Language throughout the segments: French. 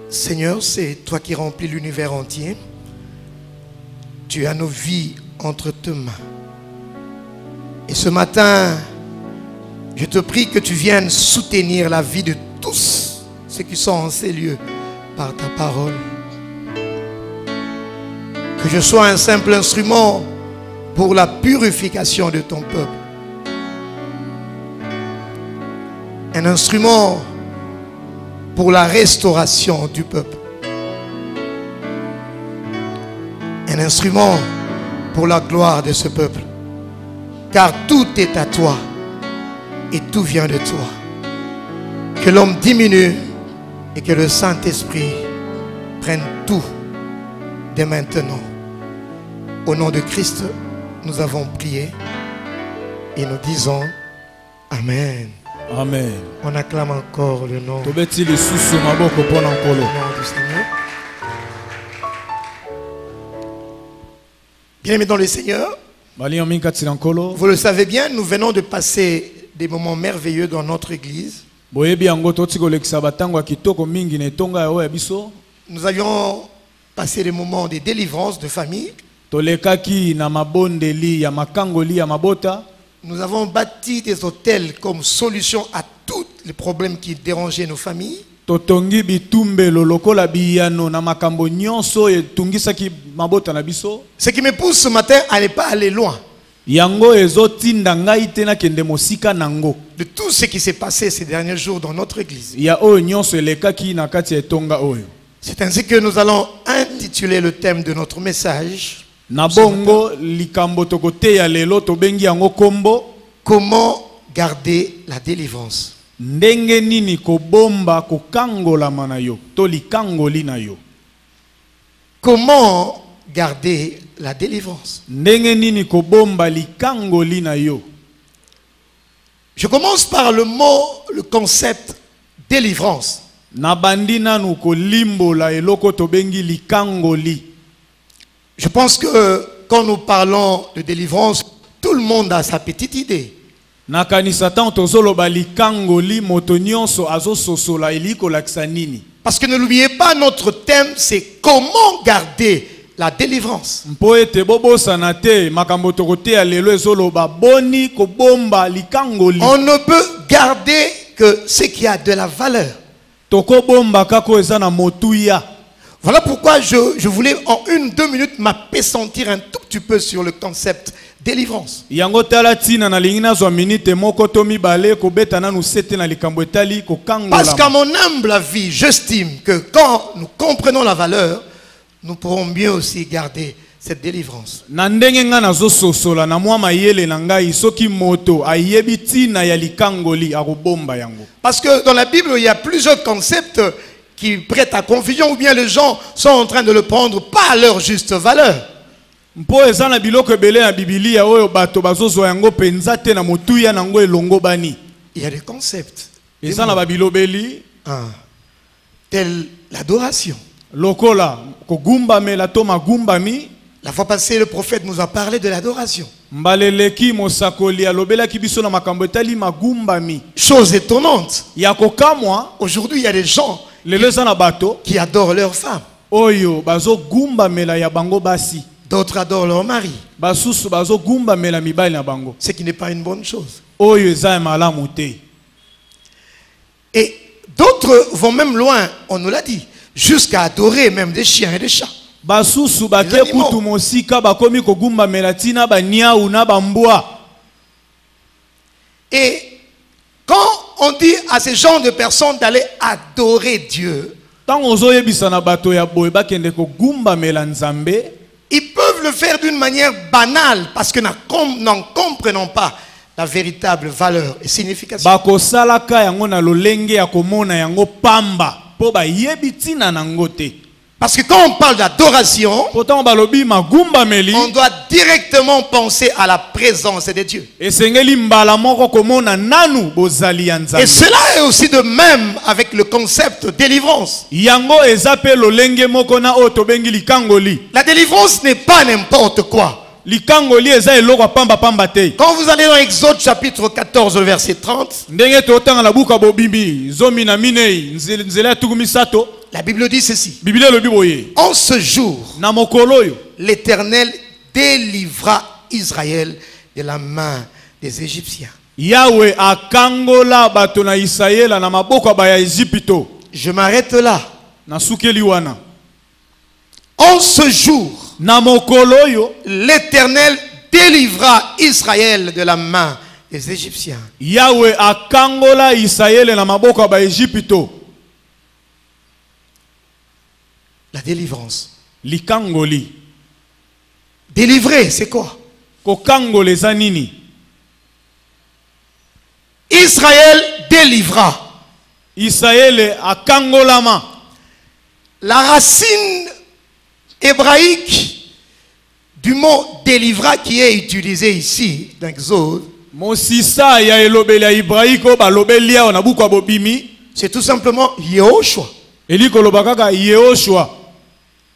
Seigneur, c'est toi qui remplis l'univers entier. Tu as nos vies entre tes mains. Et ce matin, je te prie que tu viennes soutenir la vie de tous ceux qui sont en ces lieux par ta parole. Que je sois un simple instrument pour la purification de ton peuple. Un instrument pour la restauration du peuple. Un instrument pour la gloire de ce peuple. Car tout est à toi et tout vient de toi. Que l'homme diminue et que le Saint-Esprit prenne tout dès maintenant. Au nom de Christ, nous avons prié et nous disons Amen. Amen. On acclame encore le nom du Seigneur. Bien-aimés dans le Seigneur, vous le savez bien, nous venons de passer des moments merveilleux dans notre église. Nous avions passé des moments de délivrance de famille. Nous avons bâti des hôtels comme solution à tous les problèmes qui dérangeaient nos familles. Ce qui me pousse ce matin à ne pas aller loin de tout ce qui s'est passé ces derniers jours dans notre église. C'est ainsi que nous allons intituler le thème de notre message. Comment garder la délivrance? Comment garder la délivrance? Je commence par le concept délivrance. Je pense que quand nous parlons de délivrance, tout le monde a sa petite idée. Parce que ne l'oubliez pas, notre thème c'est comment garder la délivrance. On ne peut garder que ce qui a de la valeur. Voilà pourquoi je voulais en 1-2 minutes m'appesantir un tout petit peu sur le concept délivrance. Parce qu'à mon humble avis, j'estime que quand nous comprenons la valeur, nous pourrons mieux aussi garder cette délivrance. Parce que dans la Bible, il y a plusieurs concepts qui prêtent à confusion, ou bien les gens sont en train de le prendre pas à leur juste valeur. Il y a des concepts tels l'adoration. La fois passée, le prophète nous a parlé de l'adoration. Chose étonnante, aujourd'hui il y a des gens qui adorent leurs femmes. D'autres adorent leur mari. Ce qui n'est pas une bonne chose. Et d'autres vont même loin, on nous l'a dit, jusqu'à adorer même des chiens et des chats. Et quand on dit à ces gens de personnes d'aller adorer Dieu, ils peuvent le faire d'une manière banale parce que n'en comprenant pas la véritable valeur et signification. Parce que quand on parle d'adoration, on doit directement penser à la présence de Dieu. Et cela est aussi de même avec le concept de délivrance. La délivrance n'est pas n'importe quoi. likangoli eza eloko apamba pamba te. Quand vous allez dans Exode chapitre 14 verset 30, Ndenge totanga na buka bobimbi zomi na minei nzela tukumi sato. la Bible dit ceci. Biblia lobi boye. En ce jour, Na mokolo yo l'Éternel délivra Israël de la main des Égyptiens. Yahweh akangola bato na Israela na maboko ya Egypto. Je m'arrête là. Na sukeli wana. En ce jour, Na mokolo yo l'Éternel délivra Israël de la main des Égyptiens. Yahweh akangola Israela na maboko ya Egypto. La délivrance. Likangoli. Délivrer, c'est quoi? Kokangole za nini? Israël délivra. Israël akangolama. La racine hébraïque du mot délivra qui est utilisé ici dans Exode, Mosisa ya elobeli ya Ibrahiko ba lobelia na buku bobimi. c'est tout simplement Yehoshua. Eliko lobakaka Yehoshua.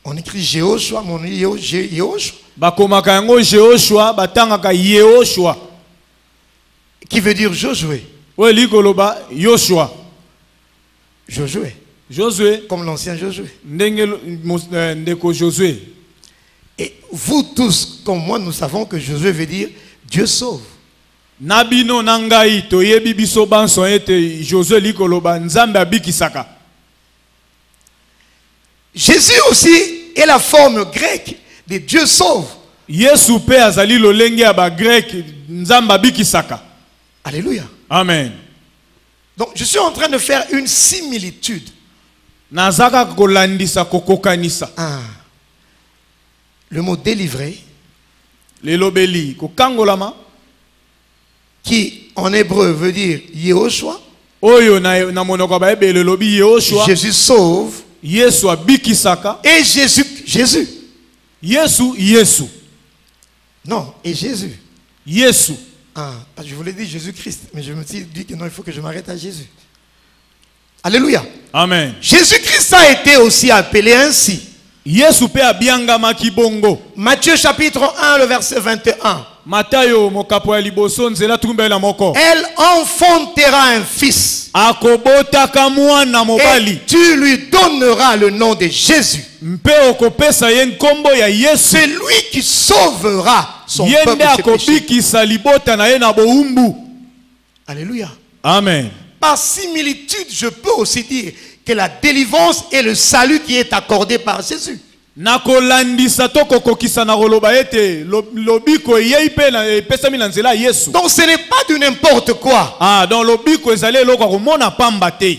On écrit Jéhoshua, mais on dit Yehoshua. Bakomaka yango Yehoshua batangaka Yehoshua. Qui veut dire Josué. Ouais, liko loba Yoshua. Josué. Josué. Comme l'ancien Josué. Ndeko Josué. Et vous tous, comme moi, nous savons que Josué veut dire Dieu sauve. Nabino nangai toyebi biso banso ete Josué liko loba nzambe abikisaka. Jésus aussi est la forme grecque de Dieu sauve. Yesu pe azali lolenge ya ba grec nzambe abikisaka. Alléluia. Amen. Donc je suis en train de faire une similitude. Nazaka kolandisa kokokanisa. Le mot délivrer, Le lobeli kokangolama qui en hébreu veut dire Yehoshua. oyo na monoko ba ebele lobi Yehoshua. Jésus sauve. Yesu abikisaka. Et Jésus. Yesu. Non, et Jésus. Yesu. Je voulais dire Jésus-Christ, mais je me suis dit que non, il faut que je m'arrête à Jésus. Alléluia. Amen. Jésus-Christ a été aussi appelé ainsi. Yesu pe abiangama kibongo. Matthieu chapitre 1, le verset 21. Matayo mokapo ya liboso nzela tumbela moko. Elle enfantera un fils. Akobotaka mwana mobali. Et tu lui donneras le nom de Jésus. Mpe okopesa ye nkombo ya Yesu. C'est lui qui sauvera son peuple Yende de ses péchés. akobikisa libota na ye na boumbu. Alléluia. Amen. Par similitude, je peux aussi dire que la délivrance est le salut qui est accordé par Jésus. Nakolandisa to kokokisa na koloba ete lobiko yei pe na pesami na nzela Yesu. Donc ce n'est pas du n'importe quoi. Donc lobiko ezali eloko komona pamba te.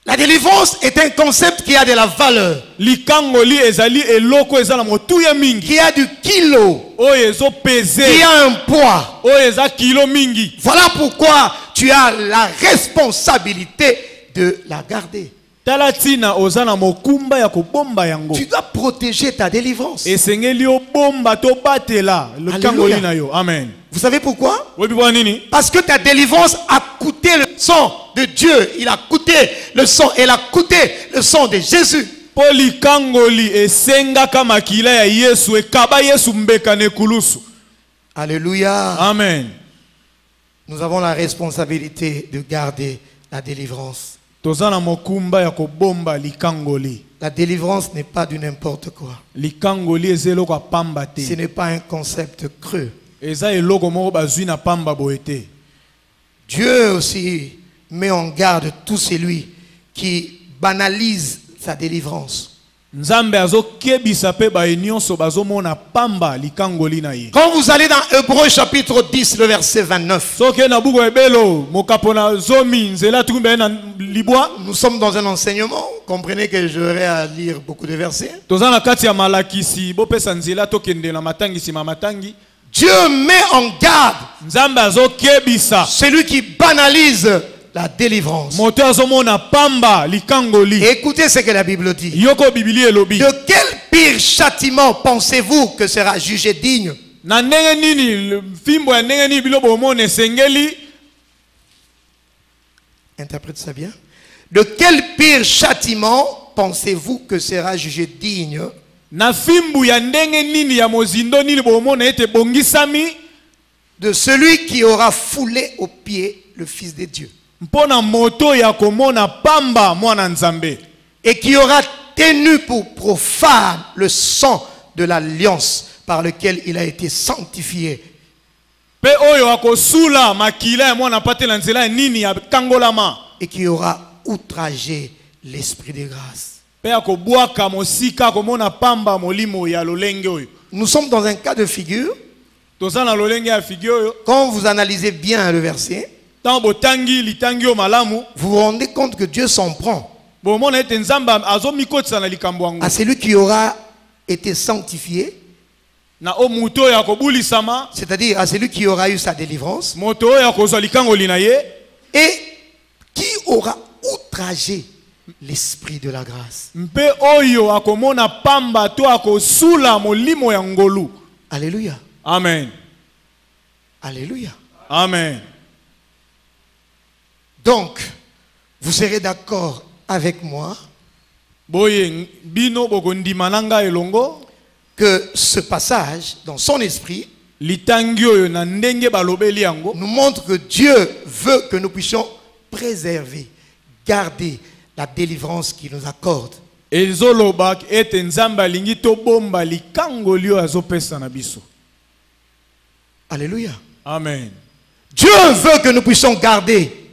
La délivrance est un concept qui a de la valeur. Likangoli ezali eloko ezala motuya mingi. Qui a du kilo. Oyo ezo peser. Qui a un poids. Oyo eza kilo mingi. Voilà pourquoi tu as la responsabilité de la garder. Talatina ozana mokumba ya kobomba yango. Tu dois protéger ta délivrance. Esengeli obomba to batela likangoli na yo. Amen. Vous savez pourquoi? Webi bwa nini? Parce que ta délivrance a coûté le sang de Dieu. Il a coûté le sang. Elle a coûté le sang de Jésus. Poli kangoli esenga kama kila ya Yesu ekaba Yesu mbeka nekulusu. Alléluia. Amen. Nous avons la responsabilité de garder la délivrance. Tozana mokumba ya kobomba likangoli. La délivrance n'est pas du n'importe quoi. Likangoli ezelo kwa pamba te. Ce n'est pas un concept creux. Eza eloko moko bazwi na pamba boete. Dieu aussi met en garde tout celui qui banalise sa délivrance. Nzambe azo kebisa pe ba nyonso bazomona pamba likangoli na ye. Quand vous allez dans Hébreux chapitre 10 le verset 29. Soke na buko ebelo mokapona zomi nzela tumbe na libwa. Nous sommes dans un enseignement, comprenez que j'aurai à lire beaucoup de versets. Tozana kati ya malakisi bo pesa nzela tokende na matangi sima matangi. Dieu met en garde Nzambe azo kebisa celui qui banalise la délivrance. moto azomona pamba likangoli. Écoutez ce que la Bible dit. Yoko bibili elobi. De quel pire châtiment pensez-vous que sera jugé digne? Na ndenge nini fimbo ya ndenge nini bilo bomone sengeli. Interprète ça bien. De quel pire châtiment pensez-vous que sera jugé digne Na fimbu ya ndenge nini ya mozindo nini bomona ete bongisami de celui qui aura foulé aux pieds le Fils de Dieu. Mpona moto ya komona pamba mwana nzambe. Et qui aura tenu pour profane le sang de l'alliance par lequel il a été sanctifié. Pe oyo akosula makila ya mwana patela nzela nini ya kangolama. Et qui aura outragé l'esprit de grâce. Pe akobwaka mosika komona pamba molimo ya lolenge oyo. Nous sommes dans un cas de figure. Tozana lolenge ya figure oyo. Quand vous analysez bien le verset, tant botangi litangi o malamu, vous vous rendez compte que Dieu s'en prend bomona ete nzamba azomikotisa na likambo yango. à celui qui aura été sanctifié, Na o muto ya kobulisama, c'est-à-dire à celui qui aura eu sa délivrance, moto ya kozwa likango linaye, et qui aura outragé l'esprit de la grâce. mpe oyo akomona pamba to akosula molimo ya ngolu. Alléluia. Amen. Alléluia. Amen. Donc, vous serez d'accord avec moi Boye bino bokondima nanga elongo que ce passage, dans son esprit, litangi oyo na ndenge balobeli yango nous montre que Dieu veut que nous puissions préserver, garder la délivrance qu'il nous accorde. ezoloba ete nzambe alingi tobomba likango lio azopesa na biso. Alléluia. Amen. Dieu veut que nous puissions garder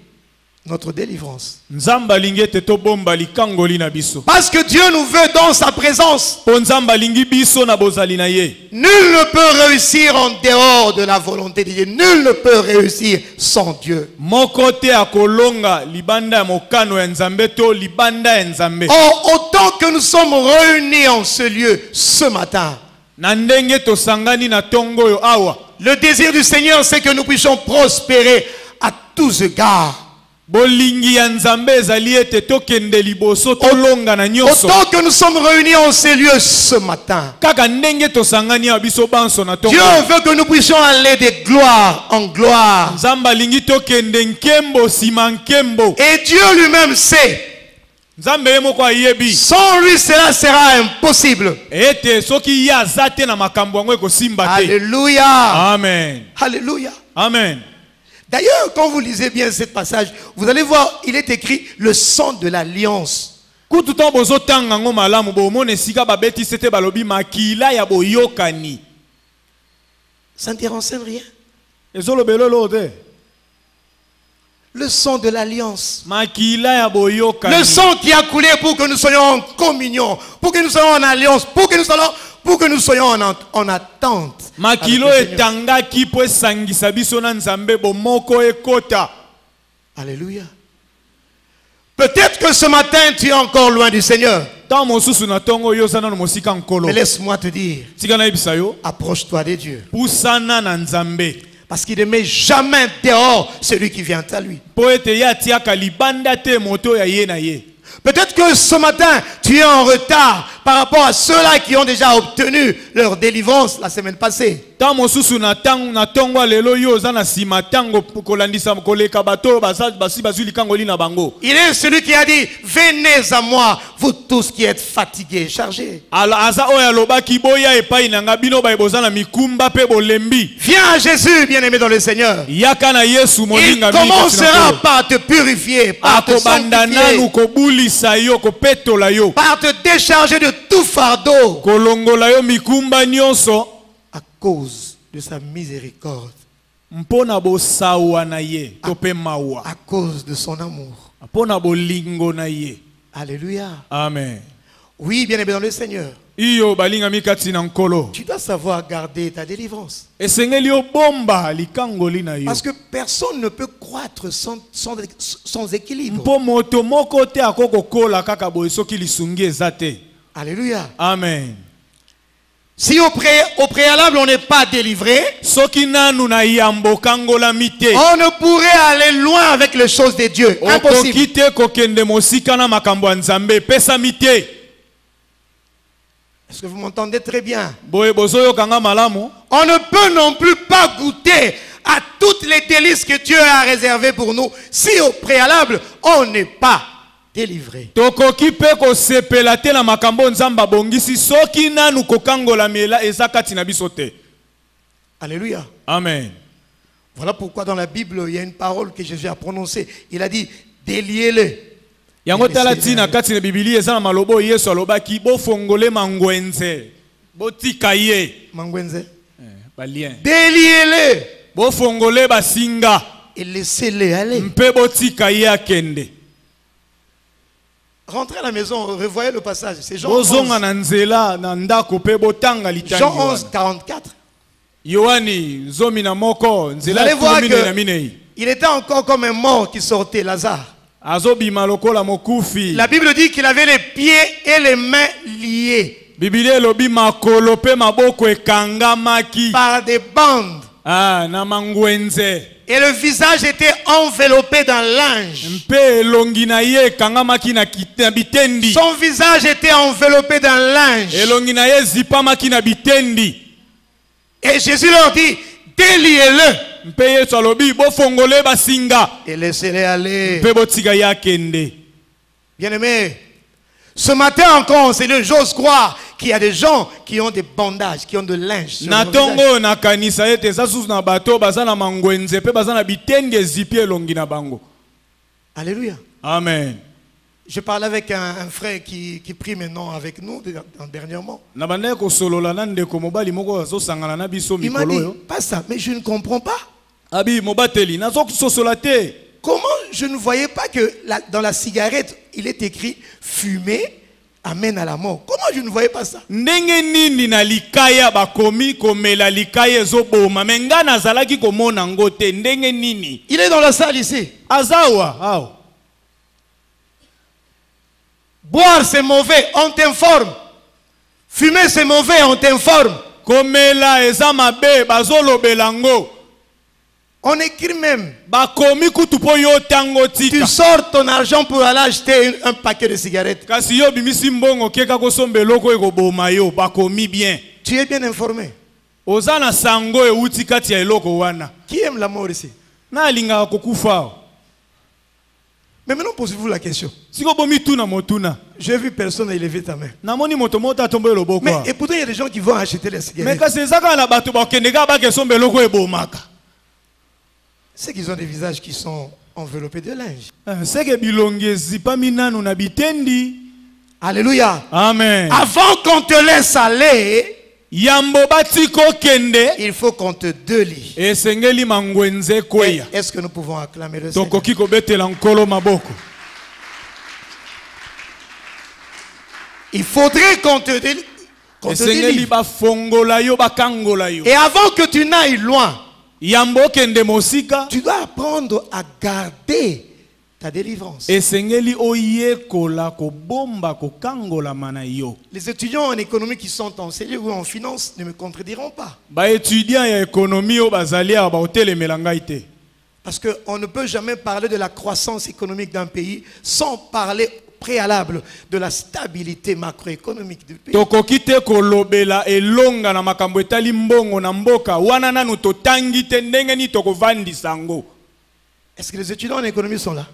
notre délivrance. Nzambe alingi ete tobomba likango li na biso. Parce que Dieu nous veut dans sa présence. Po nzambe alingi biso na bozali na ye. Nul ne peut réussir en dehors de la volonté de Dieu. Nul ne peut réussir sans Dieu. Moko te akolonga libanda ya mokano ya nzambe to libanda ya nzambe. Or, autant que nous sommes réunis en ce lieu ce matin, Na ndenge tosangani na tongo yo awa. le désir du Seigneur, c'est que nous puissions prospérer à tous égards. Bolingi ya nzambe ezali ete tokende liboso tolonga na nyonso. Autant que nous sommes réunis en ces lieux ce matin, Kaka ndenge tosangani ya biso banso na tongo. Dieu veut que nous puissions aller de gloire en gloire. Nzambe alingi tokende nkembo sima nkembo. Et Dieu lui-même sait, Nzambe ye moko ayebi. sans lui cela sera impossible. Ete soki ya zate na makambo yango ekosimba te. Alléluia. Amen. Alléluia. Amen. D'ailleurs, quand vous lisez bien ce passage, vous allez voir, il est écrit le sang de l'alliance. Kutu to bozo tanga ngo malamu bomone sika babeti sete balobi makila ya boyokani. Ça ne te renseigne rien. Ezolo belolo te. Le sang de l'alliance. Makila ya boyokani. Le sang qui a coulé pour que nous soyons en communion, pour que nous soyons en alliance, pour que nous soyons en attente. Makilo etanga ki po sangisa biso na nzambe bomoko ekota. Alléluia. Peut-être que ce matin tu es encore loin du Seigneur. Ta mosusu na tongo yo sana no mosika nkolo. Mais laisse-moi te dire, Tika na ibisa yo. approche-toi de Dieu. Pusana na nzambe. Parce qu'il ne met jamais dehors celui qui vient à lui. Po ete ya tiaka libanda te moto ya ye na ye. Peut-être que ce matin, tu es en retard par rapport à ceux-là qui ont déjà obtenu leur délivrance la semaine passée. Ta mosusu na tongo lelo yo za na sima tango kolandisa koleka bato basi bazuli kango li na bango. Il est celui qui a dit, venez à moi, vous tous qui êtes fatigués, chargés. Ala aza oya lobaki boya epai nanga bino ba bozana mikumba pe bolembi. Viens à Jésus, bien-aimé dans le Seigneur. Yaka na Yesu Il molinga commencera par te purifier, par te sanctifier, kobulisa yo kopetola yo. par te décharger de tout fardeau Kolongola yo mikumba nyonso à cause de sa miséricorde, mpona bosawa na ye to pe mawa. à cause de son amour. Mpona bolingo na ye. Alléluia. Amen. Oui, bien-aimé dans le Seigneur. Iyo balinga mikati na nkolo. Tu dois savoir garder ta délivrance. Esengeli yo bomba likango li na yo. Parce que personne ne peut croître sans équilibre. Mpo moto moko te akoko kola kaka boye soki lisungi eza te. Alléluia. Amen. Si au préalable on n'est pas délivré, Soki nanu na yambo kangola mite. on ne pourrait aller loin avec les choses de Dieu. Impossible. Okoki te kokende mosika na makambo ya Nzambe pesa mite. Est-ce que vous m'entendez très bien? Boye bozoyo kanga malamu. On ne peut non plus pas goûter à toutes les délices que Dieu a réservées pour nous si au préalable on n'est pas délivrer. Tokoki pe ko sepela te na makambo nzamba bongisi soki nanu kokangola mela ezakati na biso te. Alléluia. Amen. Voilà pourquoi dans la Bible, il y a une parole que Jésus a prononcée. Il a dit, déliez-le. Yango tala tina kati na Biblia eza na malobo Yesu alobaki bo fongole mangwenze. Bo tikaye. Mangwenze. Balien. Déliez-le. Bo fongole basinga. Et laissez-le aller. Mpe bo tikaye akende. Rentrez à la maison, revoyez le passage. C'est Jean 11. Jean 11, 44. Vous allez voir qu'il était encore comme un mort qui sortait, Lazare. La Bible dit qu'il avait les pieds et les mains liés par des bandes. Et le visage était enveloppé d'un linge. Son visage était enveloppé d'un linge. Et Jésus leur dit, déliez-le. Et laissez-les aller. Bien-aimés, ce matin encore, Seigneur, j'ose croire qu'il y a des gens qui ont des bandages, qui ont de linge. Alléluia. Amen. Je parlais avec un frère qui prie maintenant avec nous dernièrement. Il m'a dit, pas ça, mais je ne comprends pas. Comment je ne voyais pas que dans la cigarette, il est écrit fumer amène à la mort. Comment je ne voyais pas ça? Il est dans la salle ici. Boire c'est mauvais, on t'informe. Fumer c'est mauvais, on t'informe. On écrit même. Tu sors ton argent pour aller acheter un paquet de cigarettes. Tu es bien informé. Qui aime la mort ici? Mais maintenant posez-vous la question. J'ai vu personne élever ta main. Mais et pourtant il y a des gens qui vont acheter les cigarettes. C'est qu'ils ont des visages qui sont enveloppés de linge. Alléluia. Amen. Avant qu'on te laisse aller, il faut qu'on te délie. Est-ce que nous pouvons acclamer le Seigneur? Il faudrait qu'on te délie. Et avant que tu n'ailles loin, tu dois apprendre à garder ta délivrance. Les étudiants en économie qui sont enseignés ou en finance ne me contrediront pas. Parce qu'on ne peut jamais parler de la croissance économique d'un pays sans parler préalable de la stabilité macroéconomique du pays. Est-ce que les étudiants en économie sont là?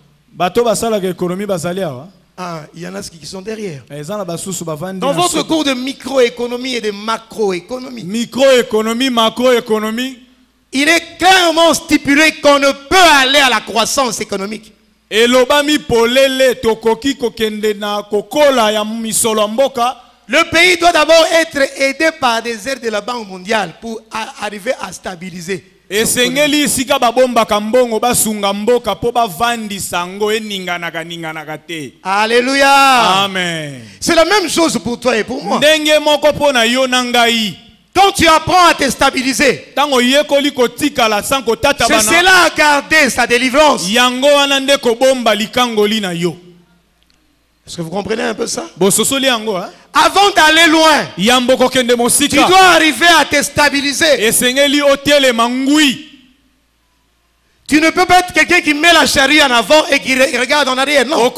Ah, il y en a qui sont derrière. Dans votre cours de microéconomie et de macroéconomie, il est clairement stipulé qu'on ne peut aller à la croissance économique. Le pays doit d'abord être aidé par des aides de la Banque mondiale pour arriver à stabiliser. Alléluia. Amen. C'est la même chose pour toi et pour moi. Quand tu apprends à te stabiliser, c'est cela à garder sa délivrance. Est-ce que vous comprenez un peu ça? Avant d'aller loin, tu dois arriver à te stabiliser. Tu ne peux pas être quelqu'un qui met la charrue en avant et qui regarde en arrière. Non.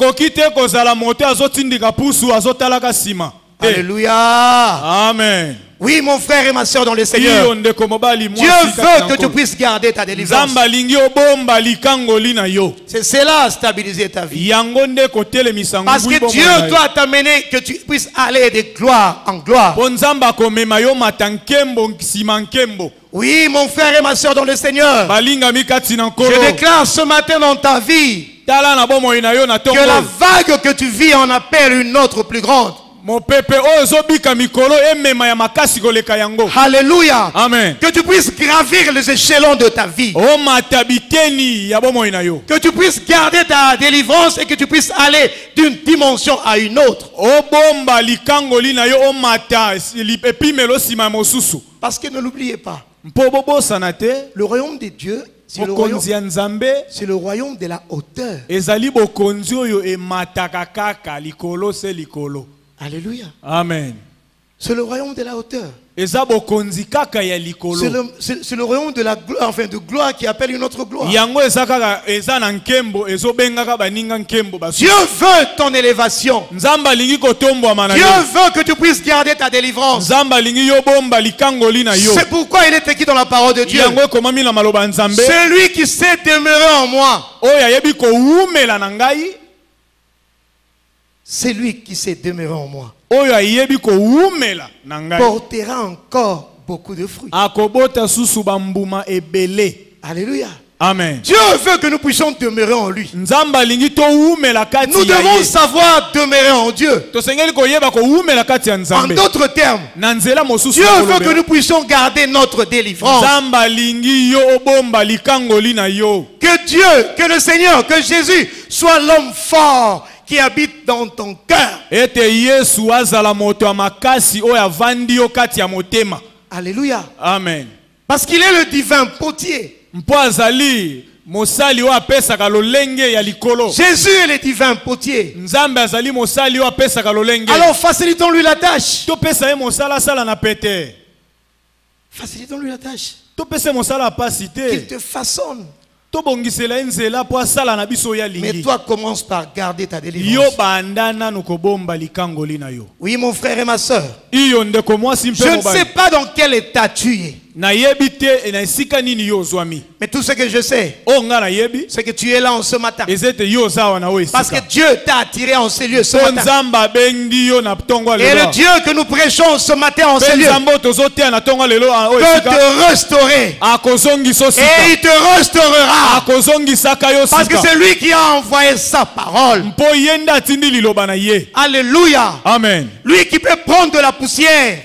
Alléluia. Amen. Oui, mon frère et ma soeur dans le Seigneur. iyo ndeko mobali Dieu mwasi kati veut na que tu nkolo. puisses garder ta délivrance. Nzambe alingi obomba likangoli na yo. C'est cela, stabiliser ta vie. Yango nde kotelemisa Parce ngui que bomba Dieu na yo. doit t'amener que tu puisses aller de gloire en gloire. Po Nzambe akomema yo mata nkembo nsima nkembo. Oui, mon frère et ma soeur dans le Seigneur. Balingami kati na nkolo. Je déclare ce matin dans ta vie Tala na bomoi na yo na que tongo. la vague que tu vis en appelle une autre plus grande. Mo pepe oyo zobika mikolo emema ya makasi koleka yango. Alléluia. Amen. Que tu puisses gravir les échelons de ta vie. O matabiteni ya bomoi na yo. Que tu puisses garder ta délivrance et que tu puisses aller d'une dimension à une autre. O bomba likangoli na yo o mata epimelo sima mosusu. Parce que ne l'oubliez pas, Mpo bobosana te. le royaume de Dieu, c'est le Bokonzi ya Nzambe c'est le royaume de la hauteur. ezali bokonzi oyo emataka kaka likolo se likolo. Alléluia. Amen. C'est le royaume de la hauteur. Eza bokonzi kaka ya likolo. C'est le royaume de la gloire, enfin de gloire qui appelle une autre gloire. Yango eza kaka eza na nkembo ezobengaka baninga nkembo basu. Dieu veut ton élévation. Nzambe alingi kotombwama na Dieu yo. veut que tu puisses garder ta délivrance. Nzambe alingi yo bomba likangoli na yo. C'est pourquoi il est écrit dans la parole de Dieu. Yango ekomami na maloba Nzambe. Celui qui sait demeurer en moi, Oyo ayebi kowumela na ngai. c'est lui qui sait demeurer en moi, Oyo ayebi kowumela na ngai. portera encore beaucoup de fruits. Akobota susu bambuma ebele. Alléluia. Amen. Dieu veut que nous puissions demeurer en lui. Nzambe alingi towumela kati Nous ya devons ye. savoir demeurer en Dieu. Tosengeli koyeba kowumela kati ya En Nzambe. d'autres termes, Na nzela mosusu Dieu ya veut que kolobela. nous puissions garder notre délivrance. Nzambe alingi yo obomba likangoli na yo. Que Dieu, que le Seigneur, que Jésus soit l'homme fort qui habite dans ton cœur. Ete Yesu azala moto ya makasi oyo avandi yo kati ya motema. Alléluia. Amen. Parce qu'il est le divin potier. Mpo azali mosali oyo apesaka lolenge ya likolo. Jésus est le divin potier. Nzambe azali mosali oyo apesaka lolenge. Alors facilitons-lui la tâche. Topesa ye mosala sala na pete. Facilitons-lui la tâche. Topesa mosala apasi Qu'il te. te façonne. Tobongisela ye nzela po asala na biso oyo Mais alingi. toi, commence par garder ta Yo délivrance. banda nanu kobomba likangoli na yo. Oui, mon frère et ma soeur. Iyo ndeko mwasi mpe Je ne sais mobali. pas dans quel état tu es. Nayebi te na esika nini yo ozwami. Mais tout ce que je sais, Oyo nga nayebi. c'est que tu es là en ce matin. Ezete yo ozawa na oyo Parce que esika. Dieu t'a attiré en ces lieux ce Po matin. Nzambe abengi yo na tongo Et le lelo. Dieu que nous prêchons ce matin en ces Pe lieux Nzambe tozoteya na tongo lelo oyo peut esika. te restaurer. Akozongisa Et sika. il te restaurera. Akozongisaka yo Parce que sika. c'est lui qui a envoyé sa parole. Mpo ye nde atindi liloba na ye. Alléluia. Amen. Lui qui peut prendre de la poussière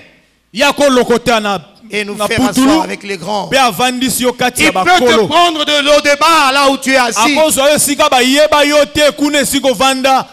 Ya kolokota na et nous na faire putulu. asseoir avec les grands. Pe avandisi yo kati Il ya peut te bakolo. prendre de l'eau de bar là où tu es assis. Akozwa yo esika bayeba yo te kuna esika ovanda.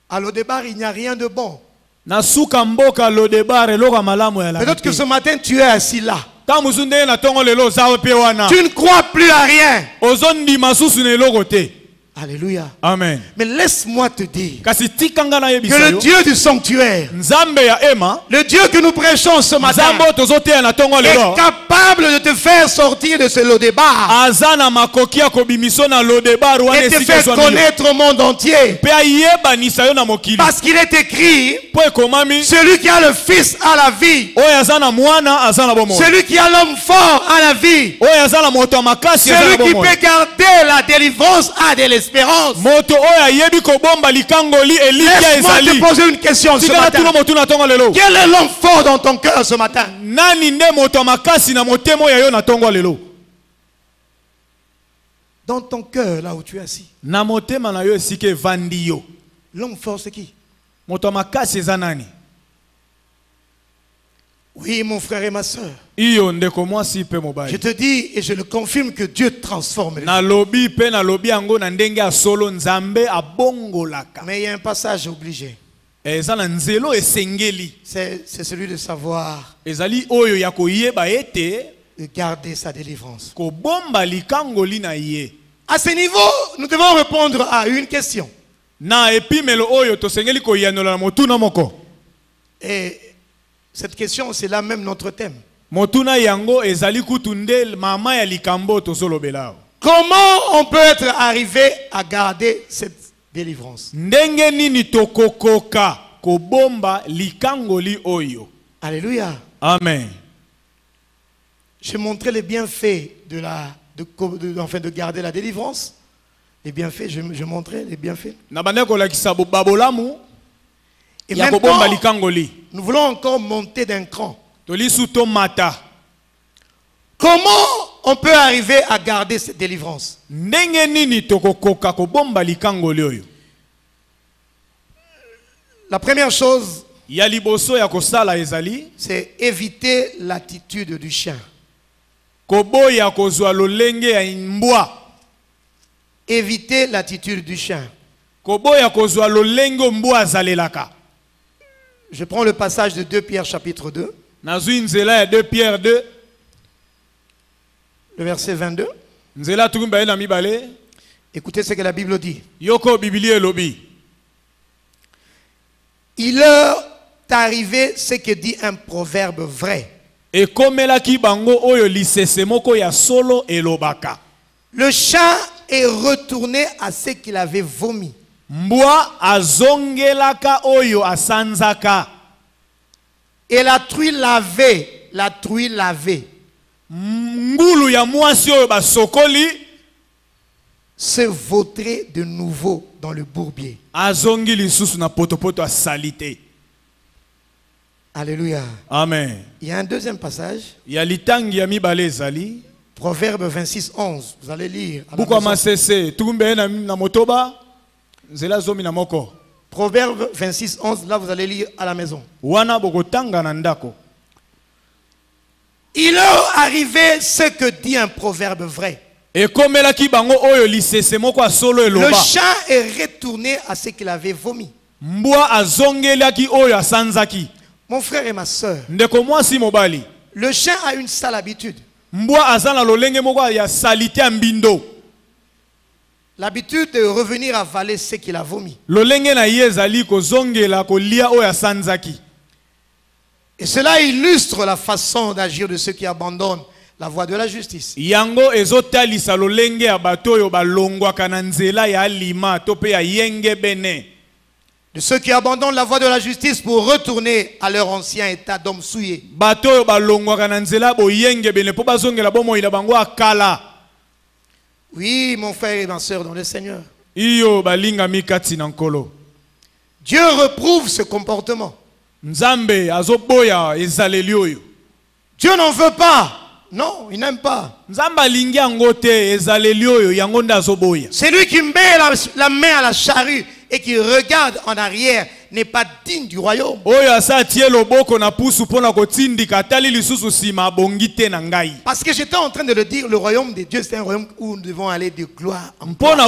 À l'eau de bar, il n'y a rien de bon. Na suka mboka lodebar eloko ya malamu ya Peut-être que la. ce matin, tu es assis là. Ta mosu ndenge na tongo lelo ozawa pe wana. Tu ne crois plus à rien. Ozondima susu na eloko te. Alléluia. Amen. Mais laisse-moi te dire Kasi tikanga na que yebisa le yo. Dieu du sanctuaire, Nzambe ya ema. le Dieu que nous prêchons ce matin, Nzambe tozoteya na tongo lelo. est capable de te faire sortir de ce lot de bar Aza na makoki ya kobimiso na lodebar wana et te esika faire ezwami yo. connaître au monde entier. Pe ayebanisa yo na mokili. Parce qu'il est écrit, Po ekomami. celui qui a le Fils a la vie. Oyo aza na mwana aza na bomoi. Celui qui a l'homme fort a la vie. Oyo aza na moto ya makasi aza na Celui qui bomoi. peut garder la délivrance a de l'espérance. Moto oyo ayebi kobomba likangoli elikya Laisse-moi te ezali. poser une question ce Tika na matin. tuna motu na tongo lelo. Quel est l'homme fort dans ton cœur ce matin? Nani nde moto ya makasi na motema oyo ya yo na tongo lelo. Dans ton cœur, là où tu es assis. Na motema na yo esika evandi yo. L'homme fort, c'est qui? Moto ya makasi eza nani? Oui, mon frère et ma soeur. Iyo ndeko mwasi pe Je mobali. te dis et je le confirme que Dieu transforme les vies. Na lobi pe na lobi yango na ndenge ya solo Nzambe abongolaka. Mais il y a un passage obligé. Eza na nzelo esengeli. C'est celui de savoir Ezali oyo ya koyeba ete de garder sa délivrance. kobomba likangoli na ye. À ce niveau, nous devons répondre à une question. Na epimelo oyo tosengeli koyanola na motuna moko. Et cette question, c'est là même notre thème. Motuna yango ezali kutunde mama ya likambo tozolobela. Comment on peut être arrivé à garder cette délivrance? Ndenge nini tokokoka kobomba likangoli oyo. Alléluia. Amen. J'ai montré les bienfaits de garder la délivrance. Les bienfaits, je montrais les bienfaits. Et maintenant, nous voulons encore monter d'un cran. Comment on peut arriver à garder cette délivrance? La première chose, c'est éviter l'attitude du chien. Éviter l'attitude du chien. Je prends le passage de 2 Pierre chapitre 2. 2 Pierre 2. Le verset 22. Écoutez ce que la Bible dit. Il leur est arrivé ce que dit un proverbe vrai. Le chat est retourné à ce qu'il avait vomi. Et la truie lavée. Se vautrer de nouveau dans le bourbier. Alléluia. Amen. Il y a un deuxième passage. Proverbe 26, 11. Vous allez lire. Proverbe 26, 11. Là, vous allez lire à la maison. Il leur arrivait ce que dit un proverbe vrai. Le chat est retourné à ce qu'il avait vomi. Mon frère et ma soeur, le chien a une sale habitude. L'habitude de revenir avaler ce qu'il a vomi. Et cela illustre la façon d'agir de ceux qui abandonnent la voie de la justice. De ceux qui abandonnent la voie de la justice pour retourner à leur ancien état d'homme souillé. Oui, mon frère et ma soeur dans le Seigneur. Dieu reprouve ce comportement. Dieu n'en veut pas. Non, il n'aime pas. C'est lui qui met la main à la charrue et qui regarde en arrière n'est pas digne du royaume. Parce que j'étais en train de le dire, le royaume de Dieu c'est un royaume où nous devons aller de gloire en gloire.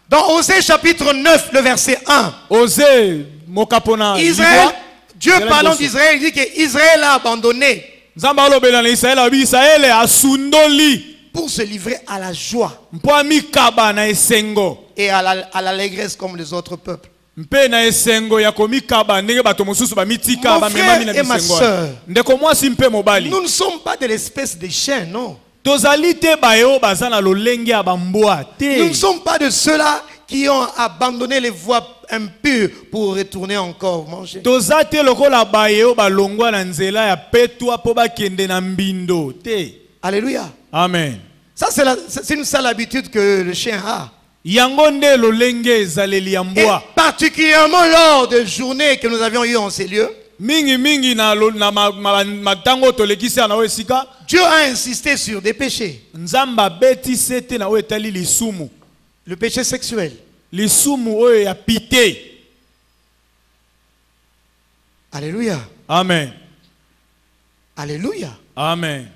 Dans Osée chapitre 9, le verset 1. Israël, Dieu parlant d'Israël, il dit que Israël a abandonné pour se livrer à la joie et à l'allégresse comme les autres peuples. Mon frère et ma soeur, nous ne sommes pas de l'espèce de chiens, non. Nous ne sommes pas de ceux-là qui ont abandonné les voies impures pour retourner encore manger. Alléluia. Amen. Ça, c'est une sale habitude que le chien a. Et particulièrement lors des journées que nous avions eues en ces lieux, Dieu a insisté sur des péchés. Le péché sexuel. Alléluia. Amen. Alléluia. Amen.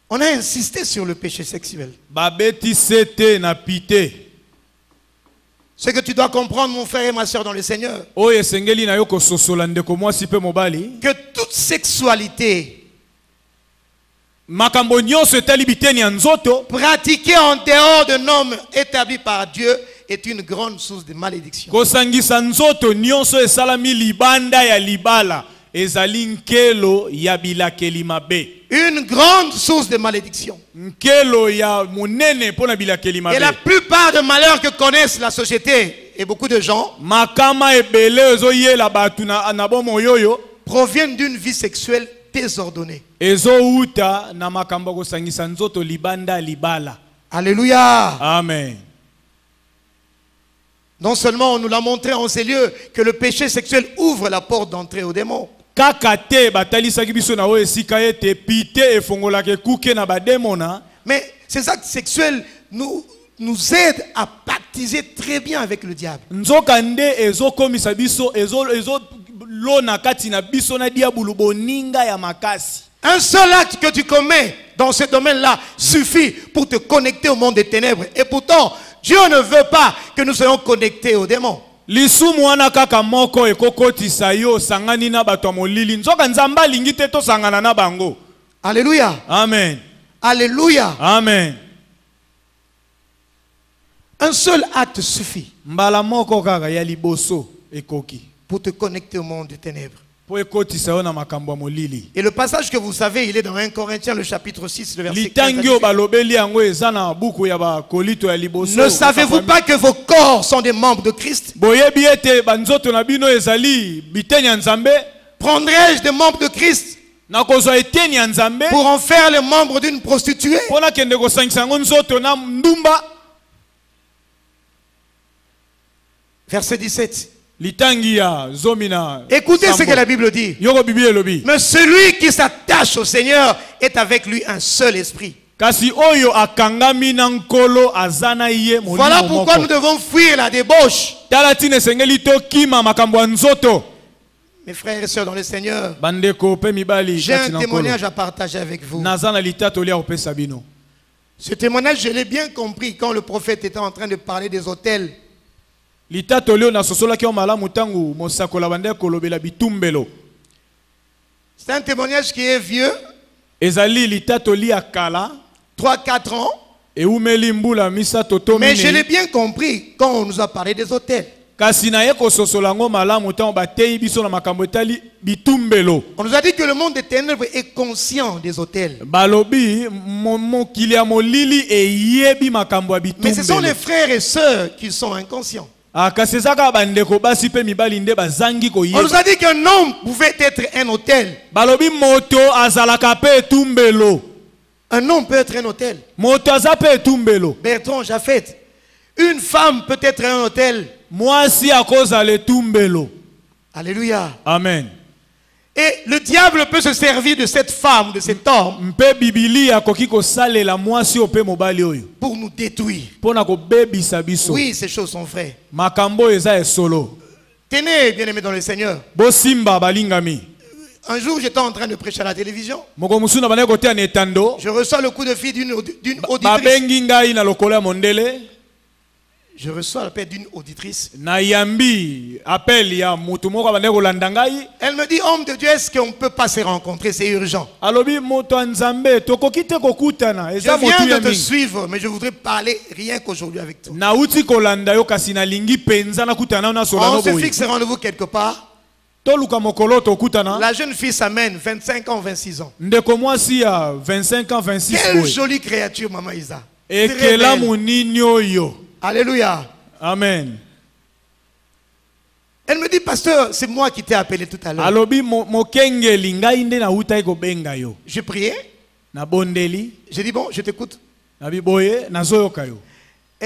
On a insisté sur le péché sexuel. Ce que tu dois comprendre, mon frère et ma soeur dans le Seigneur, que toute sexualité pratiquée en dehors d'un homme établi par Dieu est une grande source de malédiction. ezali nkelo ya bilakeli mabe. Une grande source de malédiction. Nkelo ya monene pona bilakeli mabe. Et la plupart des malheurs que connaissent la société et beaucoup de gens makama ebele ezo yela batu na bomo yoyo proviennent d'une vie sexuelle désordonnée. Ezo uta na makambo kosangisa nzoto libanda libala. Alléluia. Amen. Non seulement on nous l'a montré en ces lieux que le péché sexuel ouvre la porte d'entrée aux démons. Mais ces actes sexuels nous aident à pactiser très bien avec le diable. Un seul acte que tu commets dans ce domaine-là suffit pour te connecter au monde des ténèbres. Et pourtant, Dieu ne veut pas que nous soyons connectés aux démons. Alléluia. Amen. Alléluia. Amen. Un seul acte suffit pour te connecter au monde des ténèbres. Et le passage que vous savez, il est dans 1 Corinthiens, le chapitre 6, le verset 15. Ne savez-vous pas que vos corps sont des membres de Christ? Prendrais-je des membres de Christ pour en faire les membres d'une prostituée? Verset 17. Écoutez ce que la Bible dit. Mais celui qui s'attache au Seigneur est avec lui un seul esprit. Voilà pourquoi nous devons fuir la débauche. Mes frères et sœurs dans le Seigneur, j'ai un témoignage à partager avec vous. Ce témoignage, je l'ai bien compris quand le prophète était en train de parler des autels. C'est un témoignage qui est vieux, 3-4 ans, mais je l'ai bien compris quand on nous a parlé des autels. On nous a dit que le monde des ténèbres est conscient des autels. Mais ce sont les frères et sœurs qui sont inconscients. On nous a dit qu'un homme pouvait être un autel. Un homme peut être un autel. Bertrand Jaffet. Une femme peut être un autel. Alléluia. Amen. Et le diable peut se servir de cette femme, de cet homme, pour nous détruire. Oui, ces choses sont vraies. Tenez, bien-aimés dans le Seigneur. Un jour, j'étais en train de prêcher à la télévision. Je reçois le coup de fil d'une auditrice. Je reçois l'appel d'une auditrice. Elle me dit, homme de Dieu, est-ce qu'on ne peut pas se rencontrer? C'est urgent. Je viens de te suivre, mais je voudrais parler rien qu'aujourd'hui avec toi. On se fixe rendez-vous quelque part. La jeune fille s'amène, 25 ans, 26 ans. Quelle jolie créature, maman Isa. Alléluia. Amen. Elle me dit, pasteur, c'est moi qui t'ai appelé tout à l'heure. Je priais. J'ai dit, bon, je t'écoute. Elle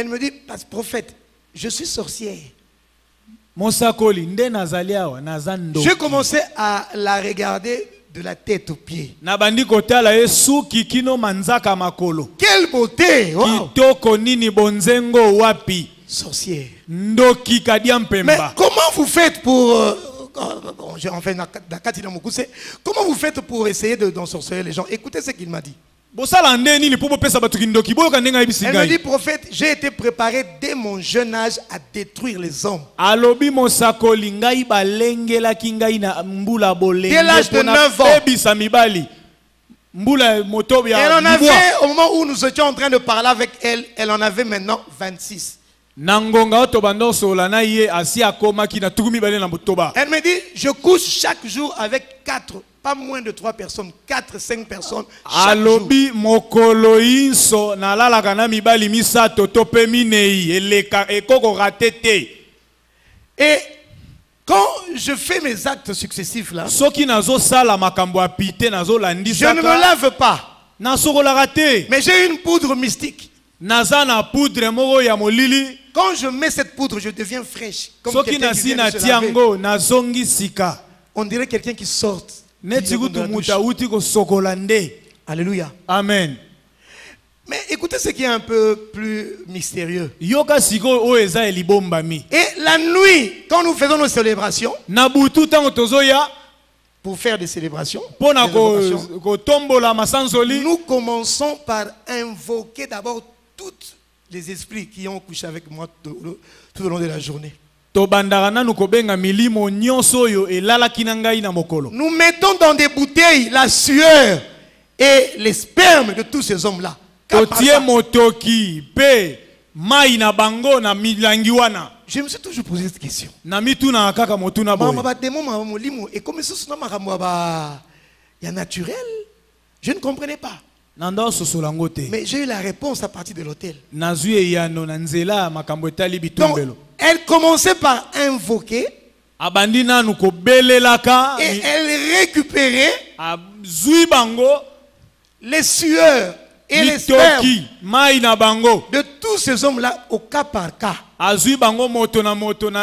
me dit, prophète, je suis sorcière. Je commençais à la regarder de la tête aux pieds. Quelle beauté! Wow. Sorcière. Mais comment vous faites pour... comment vous faites pour essayer d'ensorceler les gens? Écoutez ce qu'il m'a dit. Elle me dit, prophète, j'ai été préparé dès mon jeune âge à détruire les hommes. Dès l'âge de 9 ans. Elle en avait, au moment où nous étions en train de parler avec elle, elle en avait maintenant 26. Nangonga oto bando sola na ye asi akoma ki na tukumi bale na motoba. Elle me dit, je couche chaque jour avec 4, pas moins de 3 personnes, 4, 5 personnes chaque Alobi jour. mokolo inso na lala kana mibali misato tope minei eleka ekoko ratete. Et quand je fais mes actes successifs là, Soki nazo sala makambo apite nazo je landisa ne me lave pas. naso la raté. Mais j'ai une poudre mystique. Nazana poudre moko ya molili. Quand je mets cette poudre, je deviens fraîche. Comme Soki quelqu'un qui nasi vient de se laver. tiango nazongi sika. On dirait quelqu'un qui sort. Neti kutu muta uti ko sokolande. Alléluia. Amen. Mais écoutez ce qui est un peu plus mystérieux. Yoka siko o eza elibombami. Et la nuit, quand nous faisons nos célébrations, Nabutu tango tozoya pour faire des célébrations, pona des adorations, ko tombola masanzoli. nous commençons par invoquer d'abord tous les esprits qui ont couché avec moi tout au long de la journée. Tobandaka nanu kobenga milimo nyonso oyo elalaki na ngai na mokolo. Nous mettons dans des bouteilles la sueur et les spermes de tous ces hommes-là. Totie motoki pe mai na bango na milangi wana. Je me suis toujours posé cette question. Na mituna kaka motuna boy. Et comme ça, il y a naturel. Je ne comprenais pas. Nanda sosolango te. Mais j'ai eu la réponse à partir de l'hôtel. Nazui yano na nzela makambo etali Donc, bitumbelo. elle commençait par invoquer Abandi nanu ko belelaka et elle récupérait azui bango les sueurs et les spermes mitoki mai na bango. de tous ces hommes-là au cas par cas. Azui bango moto na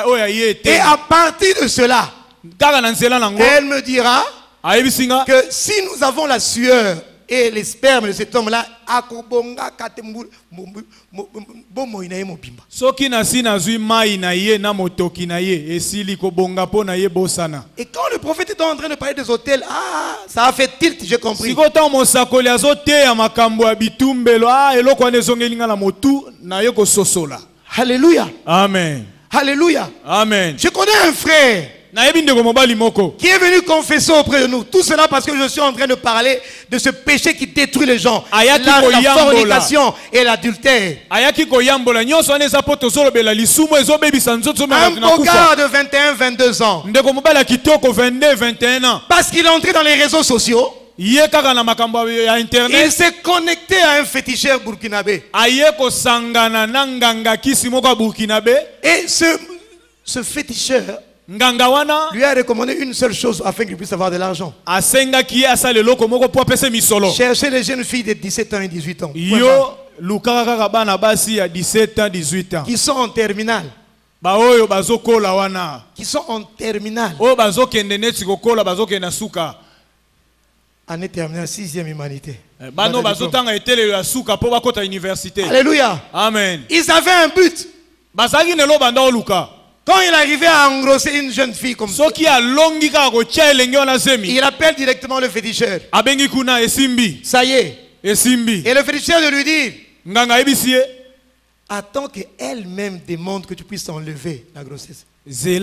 oya yete. Et à partir de cela, Kaka na nzela nango elle me dira ayebisinga que si nous avons la sueur et les spermes de cet homme-là, soki nasi nazui mai na ye na motoki na ye esili kobonga po na ye bosana. et quand le prophète était en train de parler des hôtels, ça a fait tilt, j'ai compris. Sikota mosakoli azoteya makambo ya bitumbelo eloko wana ezongelinga na motu na ye kososola. Alléluia. Amen. Alléluia. Amen. Je connais un frère qui est venu confesser auprès de nous. Tout cela parce que je suis en train de parler de ce péché qui détruit les gens. La fornication et l'adultère. Un bogard de 21-22 ans. Parce qu'il est entré dans les réseaux sociaux. Il s'est connecté à un féticheur burkinabé. Et ce féticheur lui a recommandé une seule chose afin qu'il puisse avoir de l'argent. Cherchez les jeunes filles de 17 ans et 18 ans. Qui sont en terminale. Qui sont en terminale. Année terminale, 6e humanité. Alléluia. Amen. Ils avaient un but. Quand il arrivait à engrosser une jeune fille comme ça, il appelle directement le féticheur. Ça y est. Et le féticheur de lui dire, attends qu'elle-même demande que tu puisses enlever la grossesse. C'était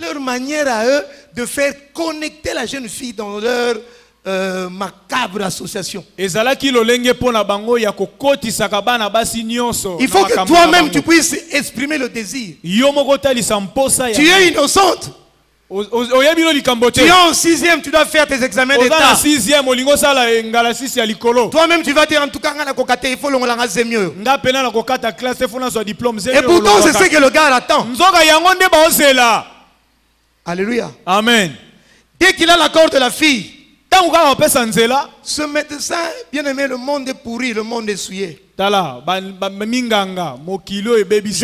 leur manière à eux de faire connecter la jeune fille dans leur macabre association. Il faut que toi-même tu puisses exprimer le désir. Tu es innocente. Tu es en 6e, tu dois faire tes examens d'état. Toi-même tu vas dire en tout cas il faut c'est mieux. Et pourtant c'est ce que le gars attend. Alléluia. Amen. Dès qu'il a l'accord de la fille, ce médecin, bien aimé, le monde est pourri, le monde est souillé. Je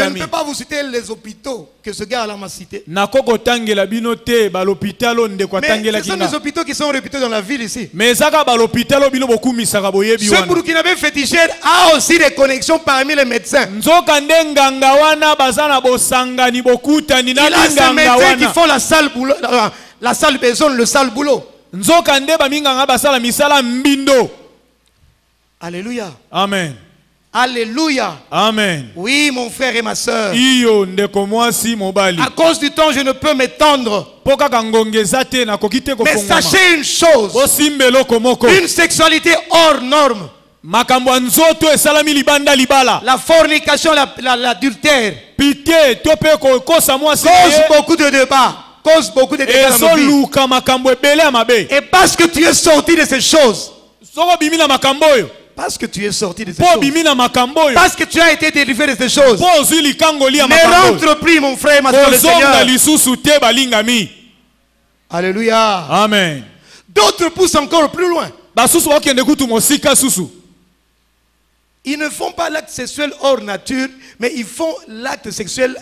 ne peux pas vous citer les hôpitaux que ce gars-là m'a cité. Mais ce sont des hôpitaux qui sont réputés dans la ville ici. Ce Burkinabé féticheur a aussi des connexions parmi les médecins. Il a ces médecins qui font la sale boulot, la sale besogne, le sale boulot. Alléluia. Amen. Alléluia. Amen. Oui, mon frère et ma soeur. À cause du temps, je ne peux m'étendre. Mais sachez une chose. Une sexualité hors norme makambo nzoto esalami libanda libala. La fornication, l'adultère. Pitié, tope ko kosa moi Cause beaucoup de débats. Cause beaucoup de débats dans nos vies. luka makambo ebele amabe. Et parce que tu es sorti de ces choses. Soko bimina makambo yo. Parce que tu es sorti de ces Po choses. bimina makambo yo. Parce que tu as été délivré de ces choses. Po zui likango lia Ne makambo. rentre plus, mon frère, ma soeur, le Seigneur. Lisusu te balingami. Alléluia. Amen. D'autres poussent encore plus loin. Basusu wakende kutu mosika susu. Ils ne font pas l'acte sexuel hors nature, mais ils font l'acte sexuel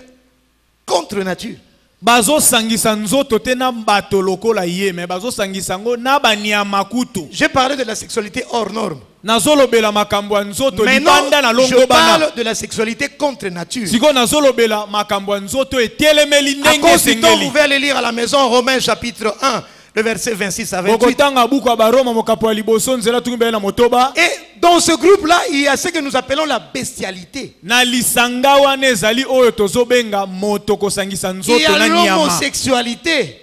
contre nature. Bazo sangisa nzoto te na bato lokola ye me bazo sangisa ngo na banyama kutu. J'ai parlé de la sexualité hors norme. Nazolobela makambo ya nzoto Maintenant, libanda na je longo bana. parle de la sexualité contre nature. Siko nazolobela makambo ya nzoto etelemeli À ndenge cause du temps, vous sengeli. pouvez aller lire à la maison Romains chapitre 1, le verset 26 à 28. Bokotanga buku ya baroma mokapo ya liboso nzela tungi na motoba. Et dans ce groupe-là, il y a ce que nous appelons la bestialité. Na lisanga wana ezali oyo tozobenga moto kosangisa Il y nzoto a na nyama. l'homosexualité.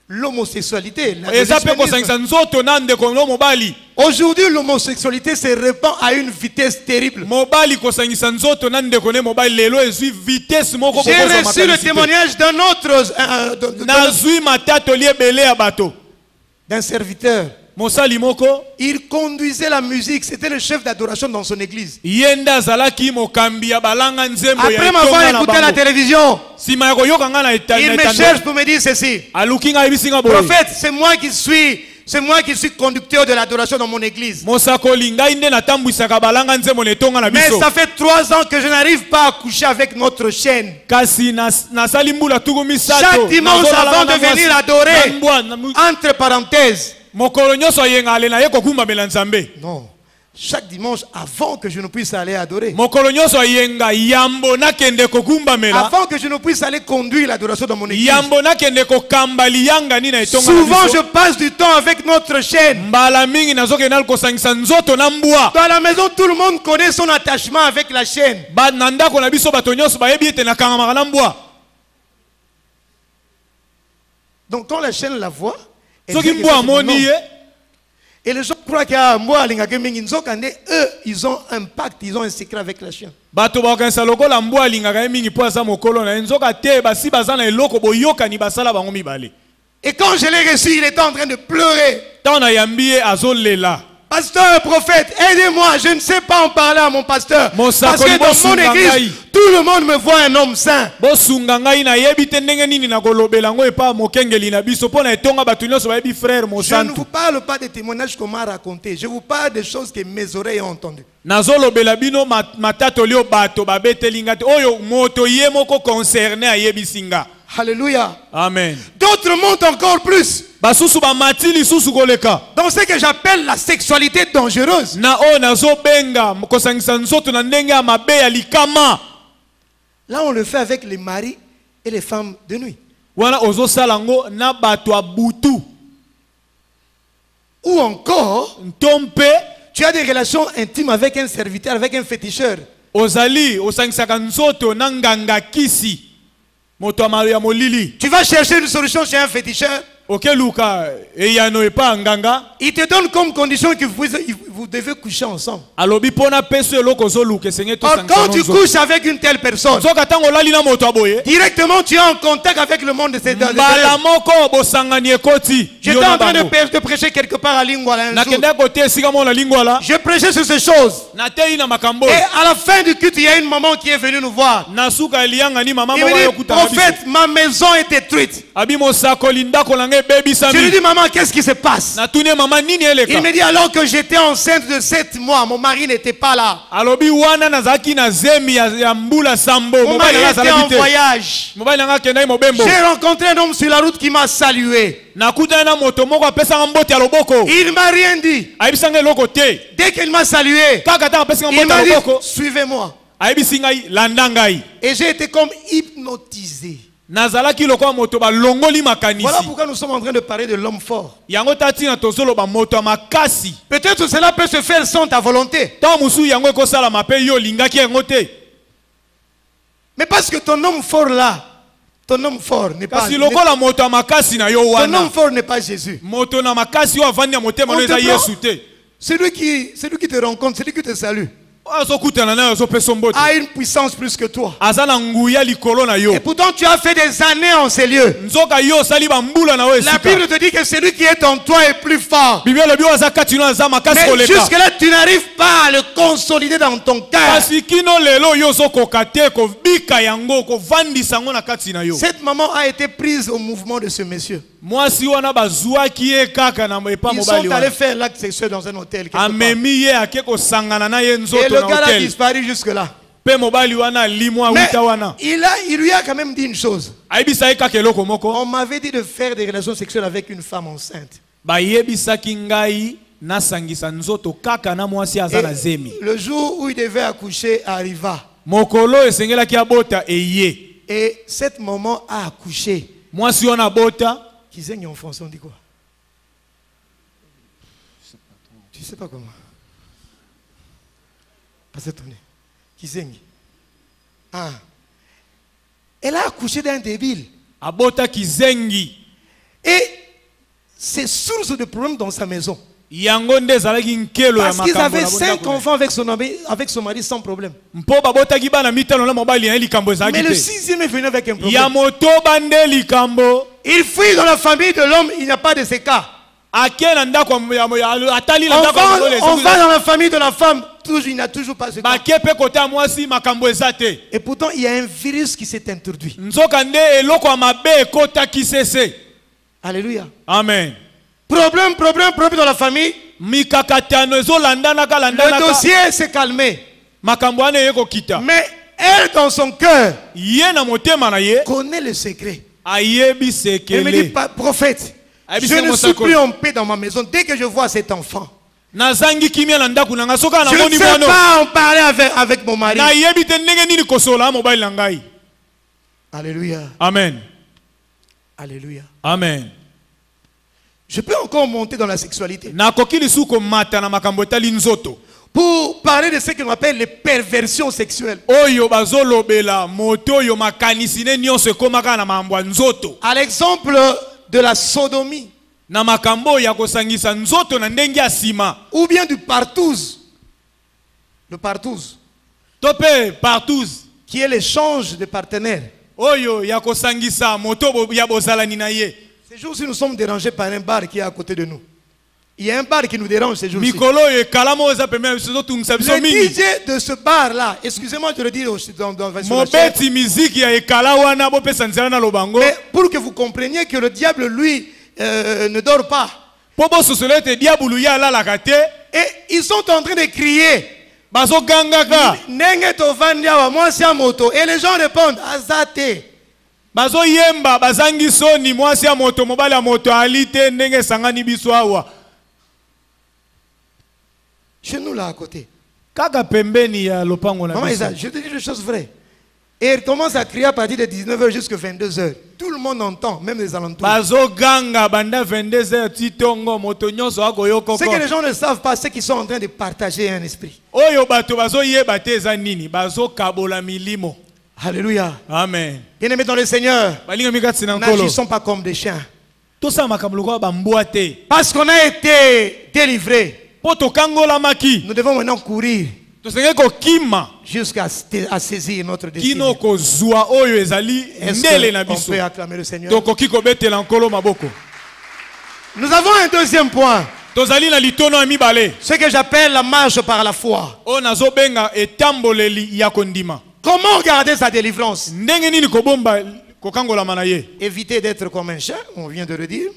L'homosexualité. Eza pe lesbianisme. kosangisa nzoto na ndeko no mobali. Aujourd'hui, l'homosexualité se répand à une vitesse terrible. Mobali kosangisa nzoto na ndeko ne mobali lelo ezui vitesse moko J'ai kokoza reçu le makanisi te. témoignage d'un autre, Nazui matato liebele ya bato. d'un serviteur. Mosali moko Il conduisait la musique. C'était le chef d'adoration dans son église. yenda zalaki mokambi ya balanga nzembo ya Après m'avoir etonga na écouté à la bango. télévision, Sima ya koyoka nga na il me cherche pour me dire ceci. aluki nga yebisinga boye. Prophète, c'est moi qui suis conducteur de l'adoration dans mon église. Mosakoli ngai nde natambwisaka balanga nzembo na etonga na Mais biso. ça fait 3 ans que je n'arrive pas à coucher avec notre chaîne. Kasi nasali mbula tuku misato. Chaque dimanche Nazolala avant de na mwasi. venir adorer, Na mbwa, na mu- entre parenthèses. mokolo nyonso ayenga ale na ye kokumbamela nzambe. Non. Chaque dimanche avant que je ne puisse aller adorer. Mokolo nyonso ayenga yambo nakende kokumbamela. Avant que je ne puisse aller conduire l'adoration dans mon église. Yambo nakende kokamba liyanga ni na etonga na Souvent biso. je passe du temps avec notre chaîne. Mbala mingi nazokenda kosangisa nzoto na mbwa. Dans la maison, tout le monde connaît son attachement avec la chaîne. Ba na ndako na biso bato nyonso bayebi ete nakangamaka na mbwa. Donc quand la chaîne la voit, elle Soki dit que mbwa c'est mon nom. amoni ye, Et les gens croient qu'il y a un mbwa alingaka mingi. Eux, ils ont un pacte, ils ont un secret avec la chaîne. bato bakanisa lokola mbwa alingaka ye mingi mpo aza mokolo na ye nzoka te basi baza na eloko boyokani basala bango mibale. Et quand je l'ai reçu, il était en train de pleurer. Ntango nayambi ye azolela. Pasteur, prophète, aidez-moi. Je ne sais pas en parler à mon pasteur. Mon Parce que dans mon église, tout le monde me voit un homme saint. Bosunga ngai nayebi te ndenge nini nakolobela ngo epa mokengeli na biso mpo na etonga bato nyonso bayebi frère Je ne mosantu. vous parle pas des témoignages qu'on m'a racontés. Je vous parle des choses que mes oreilles ont entendues. Nazolobela bino matatoli oyo bato babeteli nga te oyo moto ye moko concerné ayebisi nga. Alléluia. Amen. D'autres montent encore plus. Basusu bamati lisusu koleka. Dans ce que j'appelle la sexualité dangereuse. Na oyo nazobenga kosangisa nzoto na ndenge ya mabe ya likama. Là, on le fait avec les maris et les femmes de nuit. Wana ozosala ngo na bato ya butu. Ou encore, Ntompe tu as des relations intimes avec un serviteur, avec un féticheur. ozali osangisaka nzoto na nganga kisi. Moto ya molili. Tu vas chercher une solution chez un féticheur. Okeluka eyano epa nganga. Il te donne comme condition que vous devez coucher ensemble. Alobi pona peso eloko zoluke senye to Or, quand tu couches avec une telle personne, Zoka tango lali na moto aboye. directement tu es en contact avec le monde de ces deux. Mbala moko bosangani ekoti. J'étais en train de prêcher quelque part à Lingwala un jour. Nakenda kote esika mona lingwala. Je prêchais sur ces choses. Natei na makambo. Et à la fin du culte, il y a une maman qui est venue nous voir. Nasuka elianga ni mama Il moko me dit, yokuta na biso. prophète, ma maison est détruite. Abi mosako linda kolanga baby Je lui sami. dis, maman, qu'est-ce qui se passe? Natune mama nini eleka. Il me dit, alors que j'étais enceinte de 7 mois, mon mari n'était pas là. Alobi wana nazaki na zemi ya mbula sambo. Mon mari était en voyage. Mobali nanga kenda mobembo. J'ai rencontré un homme sur la route qui m'a salué. Nakuta na moto moko apesa mbote ya loboko. Il ne m'a rien dit. Ayebisanga eloko te. Dès qu'il m'a salué, Kaka ta apesa il mbote m'a ya dit, loboko. suivez-moi. Ayebisi ngai landa ngai. Et j'ai été comme hypnotisé. Nazalaki lokola moto balongoli makanisi. Voilà pourquoi nous sommes en train de parler de l'homme fort. Yango tati na tozolo ba moto ya makasi. Peut-être cela peut se faire sans ta volonté. Ta musu yango ekosala mape yo lingaki yango te. Mais parce que ton homme fort là, ton homme fort n'est pas... Kasi lokola moto ya makasi na yo Ton wana. homme fort n'est pas Jésus. Moto na makasi yo avandi ya motema no eza Yesu te. celui qui te rencontre, celui qui te salue, a une puissance plus que toi. Et Et pourtant tu as fait des années en ces lieux. La Bible te dit que celui qui est en toi est plus fort. Mais jusque-là, tu n'arrives pas à le consolider dans ton cœur. Cette maman a été prise au mouvement de ce monsieur. Ils sont allés faire l'acte sexuel dans un hôtel. Et le gars a disparu jusque-là. Mais il lui a quand même dit une chose. On m'avait dit de faire des relations sexuelles avec une femme enceinte. Et le jour où il devait accoucher arriva. Et cette maman a accouché. Kizengi en français, on dit quoi? Tu sais pas comment. Pas étonné. Kizengi. Ah. Elle a accouché d'un débile. Et c'est source de problèmes dans sa maison. Parce qu'ils avaient 5 enfants avec son mari sans problème. Mais le 6e est venu avec un problème. Il fuit dans la famille de l'homme, il n'y a pas de ces cas. On va dans la famille de la femme, il n'y a toujours pas ce cas. Et pourtant, il y a un virus qui s'est introduit. Alléluia. Amen. Problème dans la famille. Le dossier s'est calmé. Mais elle, dans son cœur, connaît le secret. Elle me dit, prophète, je ne suis plus en paix dans ma maison dès que je vois cet enfant. Je ne sais pas en parler avec mon mari. Alléluia. Amen. Alléluia. Amen. Je peux encore monter dans la sexualité. Pour parler de ce qu'on appelle les perversions sexuelles. À l'exemple de la sodomie. Ou bien du partouze. Le partouze. Qui est l'échange de partenaires. Ces jours-ci, nous sommes dérangés par un bar qui est à côté de nous. Il y a un bar qui nous dérange ces jours-ci. Le DJ de ce bar-là, excusez-moi de le dire dans la chaîne, mais pour que vous compreniez que le diable, lui, ne dort pas. Et ils sont en train de crier. Et les gens répondent, Azate. Chez nous là à côté. Maman Isa, je te dis des choses vraies. Et il commence à crier à partir de 19h jusqu'à 22h. Tout le monde entend, même les alentours. Ce que les gens ne savent pas, c'est qu'ils sont en train de partager un esprit. Alléluia. Amen. Bien-aimés dans le Seigneur, n'agissons pas comme des chiens. Parce qu'on a été délivrés. Nous devons maintenant courir jusqu'à saisir notre destinée. Est-ce qu'on peut acclamer le Seigneur? Nous avons un deuxième point. Ce que j'appelle la marche par la foi. Comment garder sa délivrance? Éviter d'être comme un chien, on vient de le dire.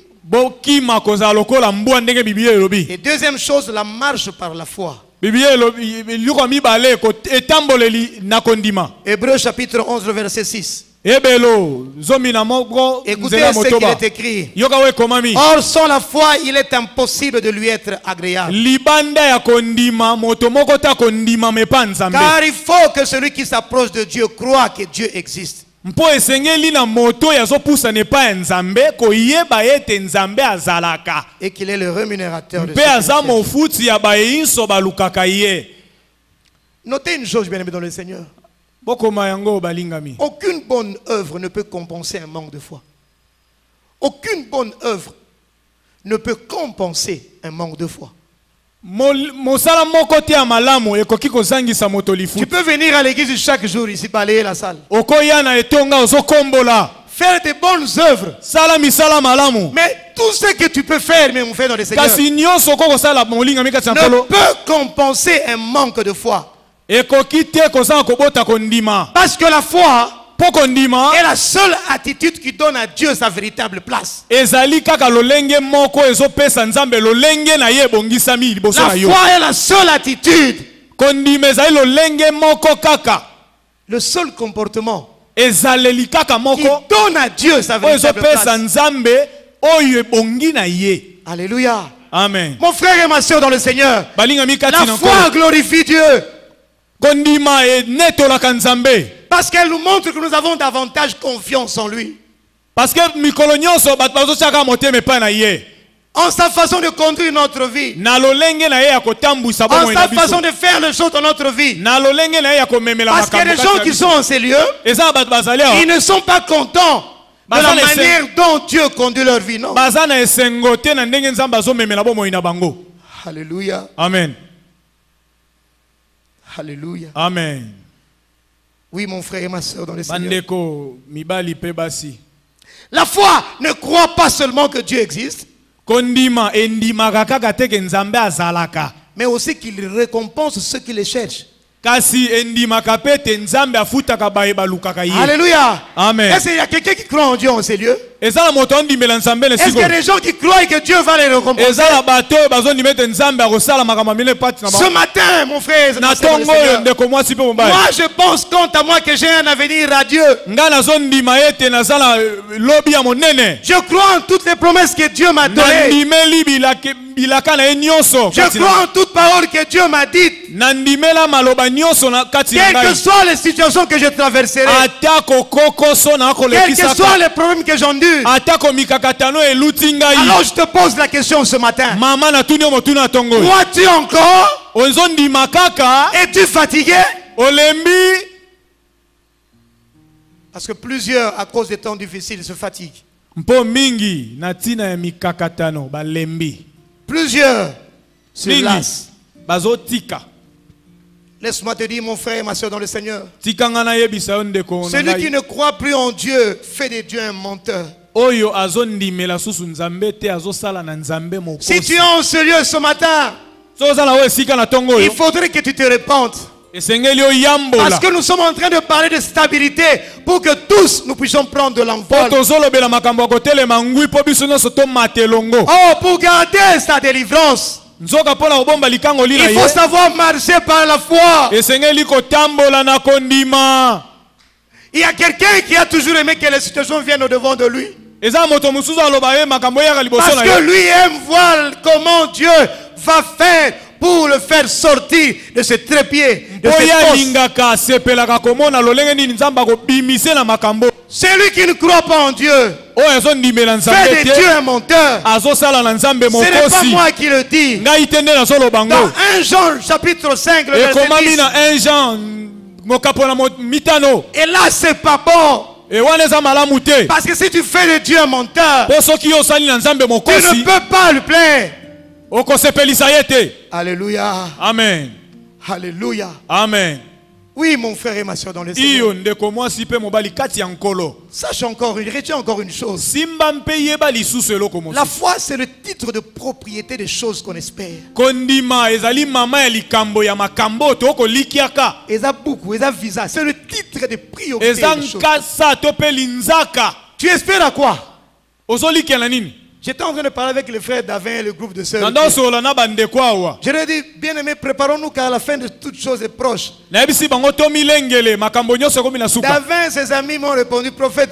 Et deuxième chose, la marche par la foi. Hébreux chapitre 11, verset 6. Écoutez ce qu'il est écrit. Or, sans la foi, il est impossible de lui être agréable. Car il faut que celui qui s'approche de Dieu croit que Dieu existe. Et qu'il est le rémunérateur de ceux qui. Notez une chose, bien-aimé dans le Seigneur. Aucune bonne œuvre ne peut compenser un manque de foi. Aucune bonne œuvre ne peut compenser un manque de foi. mosala moko te ya malamu ekoki kozangisa moto Tu lifuti. peux venir à l'église chaque jour ici, balayer la salle. Okoya na etonga ozokombola. Faire de bonnes œuvres. Sala misala malamu. Mais tout ce que tu peux faire, mais mon frère dans le Seigneur, Kasi nyonso koko sala molinga mika ne tsankolo. peut compenser un manque de foi. Ekoki te kozanga kobota kondima. Parce que la foi Po kondima est la seule attitude qui donne à Dieu sa véritable place. ezali kaka lolenge moko ezopesa nzambe lolenge na ye ebongisami liboso La na yo. foi est la seule attitude, Kondima ezali lolenge moko kaka. le seul comportement Ezaleli kaka qui moko donne à Dieu sa oyo véritable ezopesa place. nzambe oyo ebongi na ye. Alléluia. Amen. Mon frère et ma soeur dans le Seigneur, Balinga mikati la na foi nkolo. glorifie Dieu. Kondima enetolaka nzambe. Parce qu'elle nous montre que nous avons davantage confiance en lui. Parce que mikolo nyonso bato bazotiaka motema epai na ye. En sa façon de conduire notre vie. Na lolenge na ye ya kotambwisa En bomoi na sa façon biso. de faire les choses dans notre vie. Na lolenge na ye ya komemela Parce que makambo les kati gens na qui biso. sont en ces lieux, Eza na bato bazali awa. ils ne sont pas contents de la manière dont Dieu conduit leur vie. Non. Baza na esengo te na ndenge nzambe azomemela bomoi na bango. Alléluia. Amen. Alléluia. Amen. Oui, mon frère et ma soeur dans le Seigneur. Bandeko mibali pe basi. La foi ne croit pas seulement que Dieu existe, Kondima endimaka kaka te ke nzambe azalaka. mais aussi qu'il récompense ceux qui les cherchent. Kasi endimaka pe te nzambe afutaka baye balukaka ye. Alléluia. Amen. Est-ce qu'il y a quelqu'un qui croit en Dieu en ces lieux? Eza na moto ondimela nzambe le Est-ce qu'il y siko. a des gens qui croient que Dieu va les récompenser? Eza na bato oyo bazondima ete nzambe akosala makambo mine pati na Ce bango. matin, mon frère, Na ma sœur dans le tongo oyo Seigneur, ndeko mwasi pe mobali. moi je pense quant à moi que j'ai un avenir radieux. Nga nazondima ete nazala lobi ya monene. Je crois en toutes les promesses que Dieu m'a données. Nandimeli bilaka na ye nyonso. Je crois en toute parole que Dieu m'a dite. Nandimela maloba nyonso na kati na Quelles que ngai. soient les situations que je traverserai, Atako kokoso na quels que soient kolekisaka. les problèmes que j'endure, Atako mikakatano eluti ngai. alors je te pose la question ce matin. Mama na tuni motuna tongo. Crois-tu encore? Onzondima kaka. Es-tu fatigué? Olembi. Parce que plusieurs, à cause des temps difficiles, se fatiguent. Mpo mingi na tina ya mikakatano balembi. Plusieurs se Mingi lassent. bazotika. Laisse-moi te dire, mon frère et ma soeur dans le Seigneur, Tikanga na yebisa yo ndeko na celui qui ngai. ne croit plus en Dieu fait de Dieu un menteur. Oyo azondimela susu nzambe te azosala na nzambe Si tu mokosi. es en ce lieu ce matin, So ozala oyo esika na tongo il oyo. faudrait que tu te repentes. Esengeli oyambola. Parce que nous sommes en train de parler de stabilité pour que tous nous puissions prendre de Po l'envol. tozolobela makambo ya kotelema ngwi po biso nyonso tomata elongo. Oh, pour garder sa délivrance, Nzoka mpona kobomba likango li na il faut ye. savoir marcher par la foi. Esengeli kotambola na kondima. Il y a quelqu'un qui a toujours aimé que les situations viennent au devant de lui. Eza moto mosusu aloba ye makambo yaka liboso Parce na que ye. lui aime voir comment Dieu va faire pour le faire sortir de ce trépied, de cette Oya fosse. lingaka sepelaka komona lolenge nini nzambe akobimise na makambo. Celui qui ne croit pas en Dieu Oyo azondimela nzambe fait de Dieu te. un menteur. Azosala na nzambe Ce n'est pas mokosi. moi qui le dis. Ngai te nde nazoloba Dans ngo. 1 Jean chapitre 5, le verset Ekomami 10. na 1 Jean mokapo na mitano. Et là, c'est pas bon. E wana eza malamu te. Parce que si tu fais de Dieu un menteur, Po soki osali na nzambe tu mokosi ne peux pas lui plaire. okosepelisa ye te. Alléluia. Amen. Alléluia. Amen. Oui, mon frère et ma soeur dans le Seigneur. Iyo ndeko mwasi pe mobali kati ya nkolo. Sache retiens encore une chose. Simba mpe yeba lisusu eloko La mosusu. foi, c'est le titre de propriété des choses qu'on espère. Kondima ezali mama ya likambo ya makambo tokolikiaka. Et ça beaucoup, et ça visa. C'est le titre de priorité Eza des choses. nkasa to pe linzaka. Tu espères à quoi? Ozolikia na nini? J'étais en train de parler avec le frère Davin et le groupe de sœurs. Nando sola na bandeko awa. Je leur ai dit, bien aimé, préparons-nous car la fin de toutes choses est proche. Na yebisi bango to milengele makambo nyonso komi na suka. Davin et ses amis m'ont répondu, prophète,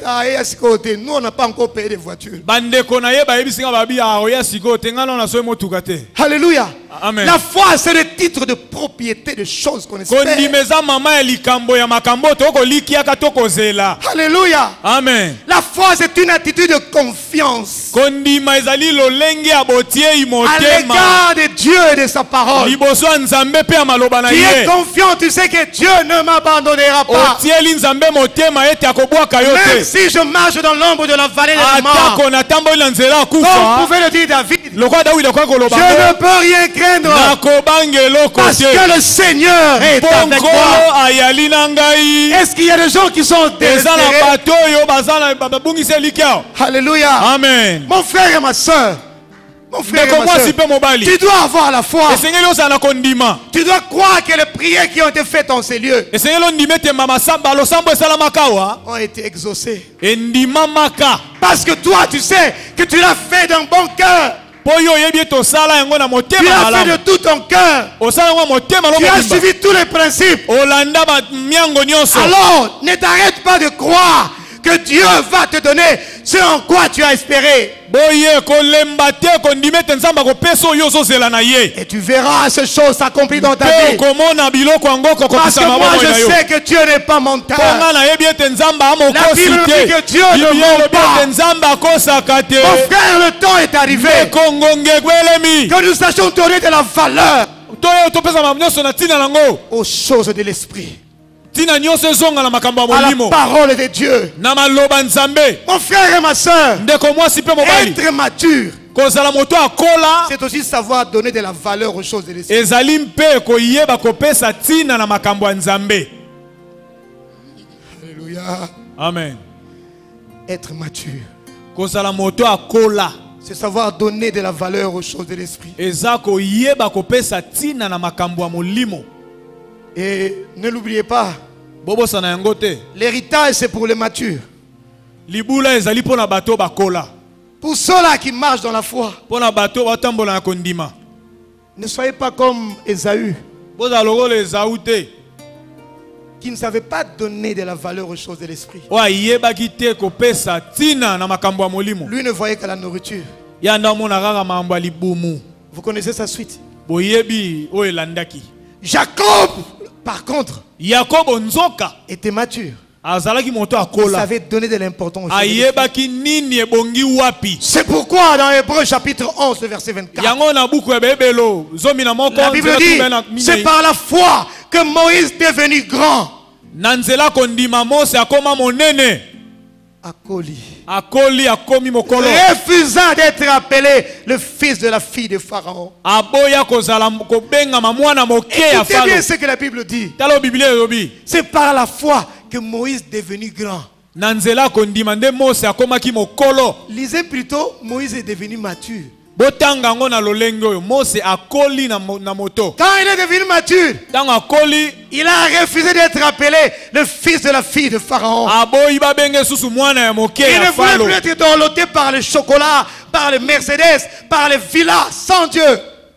nous on n'a pas encore payé des voitures. Bandeko na ye bayebisi nga babi a oya siko te ngana na so motuka te. Alléluia. Amen. La foi, c'est le titre de propriété des choses qu'on espère. Kondimeza mama ya likambo ya makambo tokolikiaka tokozela. Alléluia. Amen. La foi, c'est une attitude de confiance Kondima ezali lolenge ya botie à imotema. l'égard de Dieu et de sa parole. liboso ya nzambe pe ya maloba na Tu es ye confiant, tu sais que Dieu ne m'abandonnera pas. otieli nzambe motema ete akobwaka yo Même te si je marche dans l'ombre de la vallée de la mort, atako natamboli na nzela ya comme kufa pouvait le dire David, lokola dawidi akoki koloba je ne peux rien craindre nakobanga eloko parce te que le Seigneur est mpo avec moi. nkolo ayali na ngai Est-ce qu'il y a des gens qui sont eza na désespérés? bato oyo baza na babungisi elikya Alléluia. amen Mon frère et ma soeur, mon frère et ndeko ma mwasi soeur, mpe mobali tu dois avoir la foi. esengeli ozala na kondima Tu dois croire que les prières qui ont été faites en ces lieux esengeli ondima ete losambo esalamaka awa ont été exaucées. endimamaka Parce que toi, tu sais que tu l'as fait d'un bon cœur. mpo yo oyebi ete osala yango na Tu motema l'as fait malamu de tout ton cœur. osala yango na motema Tu as lomobimba suivi tous les principes. olanda miango nyonso Alors, ne t'arrête pas de croire que Dieu va te donner ce en quoi tu as espéré. boye kolemba te kondima ete nzambe akopesa oyo ozozela na ye Et tu verras ces choses s'accomplir dans ta mpe vie. okomona biloko yango Parce kokokisa que moi, maboko na je yo sais que Dieu n'est pas mpo menteur. nga nayebi ete nzambe amokosi Bible te dit que Dieu ne Bible ment elobi pas. ete nzambe akosaka te Mon frère, le temps est arrivé ekongonge ekwelemi que nous sachions donner de la valeur toyo topesa makambo nyonso na ntina nango aux choses de l'esprit, ntina nyonso ezonga na makambo ya à la molimo parole de Dieu. na maloba nzambe Mon frère et ma soeur, ndeko mwasi mpe mobali être mature, kozala moto akola c'est aussi savoir donner de la valeur aux choses de l'esprit. ezali mpe koyeba kopesa ntina na makambo ya nzambe Alléluia. amen Être mature, kozala moto akola c'est savoir donner de la valeur aux choses de l'esprit. eza koyeba kopesa ntina na makambo ya molimo Et ne l'oubliez pas, bobosana yango te l'héritage c'est pour les matures. libula ezali mpo na bato bakola Pour ceux-là qui marchent dans la foi, mpo na bato batambola na kondima ne soyez pas comme Ésaü, bozala lokola ezau te qui ne savait pas donner de la valeur aux choses de l'esprit. oyo ayebaki te kopesa ntina na makambo ya molimo Lui ne voyait que la nourriture. ya nde amona kaka makambo ya libumu Vous connaissez sa suite. boyebi oyo elandaki Jacob, par contre, yakobo nzoka était mature. azalaki moto Il akola savait donner de l'importance aux choses de l'esprit. ayebaki nini ebongi wapi C'est pourquoi dans Hébreux chapitre 11, le verset 24, yango na buku ya bebelo zomi na moko la Bible nzela dit, tumbe na c'est minei. par la foi que Moïse devenu grand na nzela kondima mose akoma monene akoli akomi mokolo refusant d'être appelé le fils de la fille de Pharaon. aboya kozala kobengama mwana moke ya Écoutez falo bien ce que la Bible dit. tala biblia elobi C'est par la foi que Moïse devenu grand. na nzela kondima nde mose akomaki mokolo Lisez plutôt, Moïse est devenu mature. botanga yango na lolenge oyo mose akoli na moto Quand il est devenu mature, ntango akoli il a refusé d'être appelé le fils de la fille de Pharaon. aboyi babenge susu mwana ya moke Il ya ne falo voulait plus être dorloté par le chocolat, par les Mercedes, par les villas, sans Dieu.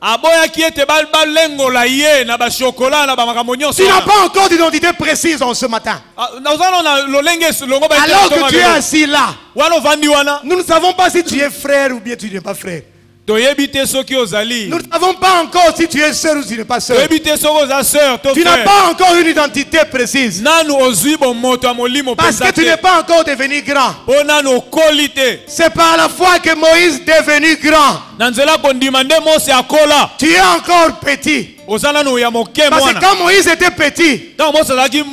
aboyaki ete balengola ye na bashokola na bamakambo nyonso Tu n'as pas encore d'identité précise en ce matin. nazalo na lolenge longo Alors que tu es assis là, wana ovandi wana nous ne savons pas si tu es frère ou bien tu n'es pas frère. toyebi te soki ozali Nous ne savons pas encore si tu es sœur ou tu n'es pas sœur. toyebi te soki oza sœur to Tu n'as frère pas encore une identité précise. nanu ozwi bomoto ya molimo Parce que mpenza tu n'es te pas encore devenu grand. mpo nanu okoli te C'est par la foi que Moïse est devenu grand. na nzela kondima nde mose akola Tu es encore petit. oza nanu ya moke Parce que mwana quand Moïse était petit, ntango mose azalaki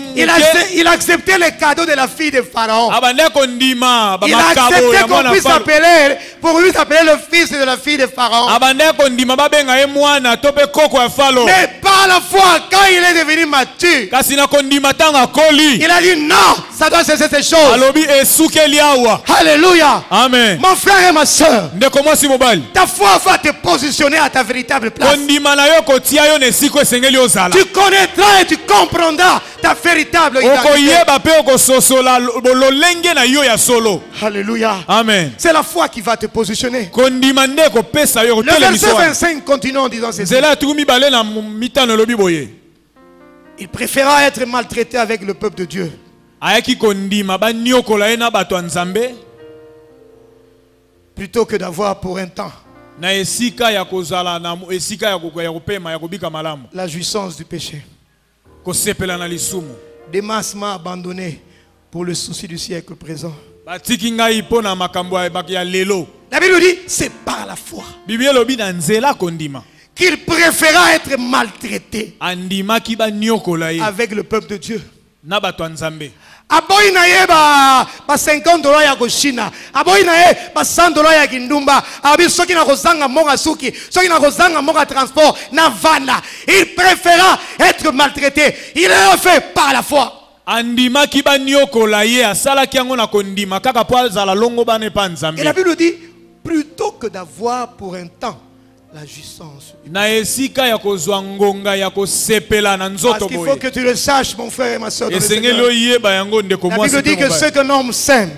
il acceptait les cadeaux de la fille de Pharaon. abande kondima Il a bamakabo accepté ya qu'on mwana puisse falo appeler, pour lui s'appeler le fils de la fille de Pharaon. abande kondima babenga ye mwana to mpe koko ya falo Mais par la foi, quand il est devenu mature, kasi na kondima ntango akoli il a dit non, ça doit cesser ces choses. alobi esukeli awa Alléluia. amen Mon frère et ma soeur, ndeko mwasi mobali ta foi va te positionner à ta véritable place. kondima na yo kotia yo na esika esengeli ozala Tu connaîtras et tu comprendras ta véritable identité. okoyeba mpe okososola lolenge na yo ya solo Alléluia. amen C'est la foi qui va te positionner. kondima nde ekopesa yo Le verset kotelemisa wana 25 continue en disant ceci. nzela ya tuku mibale na mitano elobi boye Il préféra être maltraité avec le peuple de Dieu ayaki kondima baniokola ye na bato ya nzambe plutôt que d'avoir pour un temps na esika ya kozala na esika ya kopema ya kobika malamu la jouissance du péché. kosepela na lisumu Démas m'a abandonné pour le souci du siècle présent. batiki ngai mpo na makambo ya lelo La Bible dit, c'est par la foi. biblia elobi na nzela kondima qu'il préféra être maltraité andimaki banyokola ye avec le peuple de Dieu. na bato ya Nzambe. Aboyi na ye ba $50 ya koshina. Aboyi na ye ba $100 ya kindumba. Abi soki na kozanga monga suki, soki na kozanga monga transport na vana. Il préféra être maltraité. Il l'a fait par la foi. Andimaki banyokola ye asalaki yango na kondima kaka po azala longo bana pa Nzambe. Et la Bible dit, plutôt que d'avoir pour un temps la jouissance. Na esika ya kozwa ngonga ya kosepela na nzoto Parce qu'il boye. faut que tu le saches, mon frère et ma soeur. Esengeli oyeba yango ndeko La mwasi. Bible dit que ce qu'un homme sème,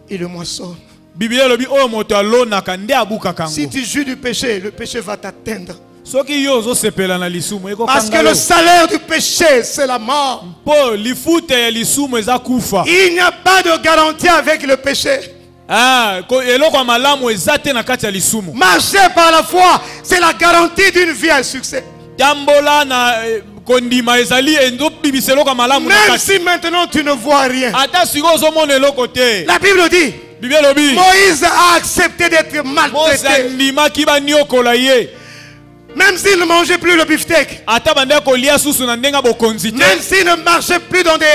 il le moissonne. Biblia lobi oyo moto alonaka nde abukaka yango. Si tu jouis du péché, le péché va t'atteindre. Soki yo ozosepela na lisumu Parce que le salaire du péché, c'est la mort. po lifuta ya lisumu eza kufa. Il n'y a pas de garantie avec le péché. Eloko ya malamu eza te na kati ya lisumu. Marcher par la foi, c'est la garantie d'une vie à succès. Tambola na kondima ezali endo bibisa eloko ya malamu na Même kati. si maintenant tu ne vois rien. Ata siko ozomona eloko te. La Bible dit, Biblia lobi Moïse a accepté d'être Mose maltraité. andimaki banyokola ye. Même s'il ne mangeait plus le beefsteak. Ata banda kolia susu na ndenga bokonzi te. Même s'il ne marchait plus dans des...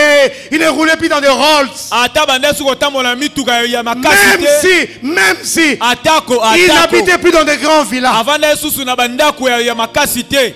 Il ne roulait plus dans des Rolls. Ata banda suko tambola mituka ya makasi te. Même si Atako il n'habitait plus dans des grands villas. avanda susu na bandako ya makasi te.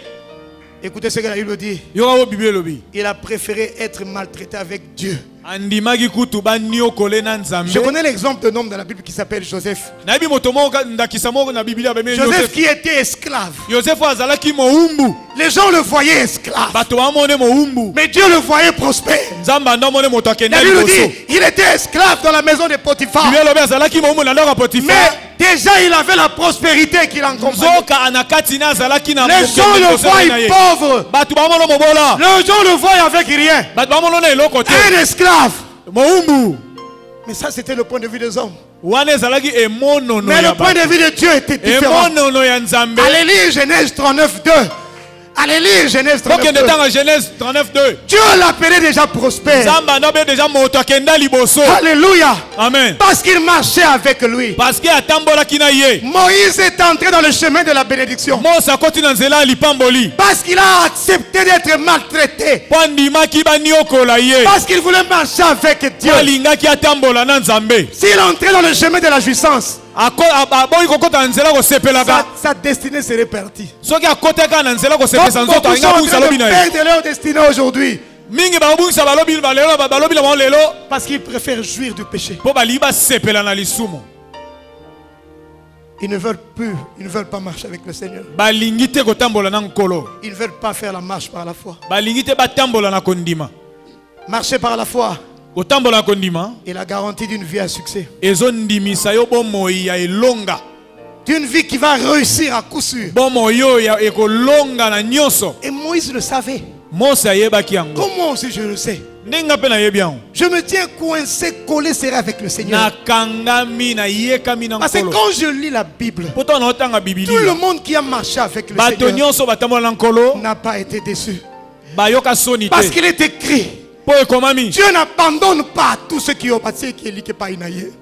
Écoutez ce que la Bible dit. Yoka Biblia lobi Il a préféré être maltraité avec Dieu. andimaki kutu banyokole na Nzambe. Je connais l'exemple d'un homme dans la Bible qui s'appelle Joseph. Na bi moto moko ndakisa moko na Biblia ba Joseph qui était esclave. Joseph azalaki moumbu. Les gens le voyaient esclave. Bato bamone moumbu. Mais Dieu le voyait prospère. Nzamba ndamone moto La akenda Bible liboso. dit, il était esclave dans la maison de Potiphar. Biblia lobi azalaki moumbu na ndako Potiphar. Mais déjà il avait la prospérité qu'il accompagnait. Zoka anakati na azalaki na Les gens le voient pauvre. Bato bamone mobola. Les gens le voient avec rien. Bato bamone na eloko te. Un esclave. Moumbu. Mais ça c'était le point de vue des hommes. Wana ezalaki emonono Mais ya le point de vue de Dieu était différent. emonono ya Nzambe. Alléluia, Genèse 39:2. Alléluia, Genèse Donc 39:2. dans Genèse 39:2. Dieu l'appelait déjà prospère. Nzamba ndobe déjà moto akenda liboso. Alléluia. Amen. Parce qu'il marchait avec lui. Parce que atambolaki na ye. Moïse est entré dans le chemin de la bénédiction. Mose akoti na nzela lipamboli. Parce qu'il a accepté d'être maltraité. Po andimaki baniokola ye. Parce qu'il voulait marcher avec Dieu. Po alingaki atambola na Nzambe. S'il entrait dans le chemin de la jouissance, Aboyi kokota na nzela kosepelaka. sa destinée serait partie. Soki akotaka na nzela Donc, kosepesa nzoto beaucoup sont alinga en bungisa train de lobi na ye. perdre leur destinée aujourd'hui. Mingi babungisa balobi balelo balobi la lelo. Parce qu'ils préfèrent jouir du péché. Po bali basepela na lisumu. Ils ne veulent plus, ils ne veulent pas marcher avec le Seigneur. Balingi te kotambola na nkolo. Ils ne veulent pas faire la marche par la foi. Balingi te batambola na kondima. Marcher par la foi Kotambola kondima. est la garantie d'une vie à succès. Ezondimisa yo bomoi ya elonga. D'une vie qui va réussir à coup sûr. Bomoyo ya ekolonga na nyoso. Et Moïse le savait. Mose ayebaki yango. Comment aussi je le sais? Ndenge pe na yebi yango. Je me tiens coincé, collé, serré avec le Seigneur. Nakangami na yekami na Parce que nkolo. quand je lis la Bible, Poto na otanga Biblia. tout le monde qui a marché avec le Bato Seigneur nyonso batambola na nkolo. n'a pas été déçu. Bayoka soni Parce te. qu'il est écrit, Po ekomami. Dieu n'abandonne pas tous ceux qui ont passé qui est pas inaye.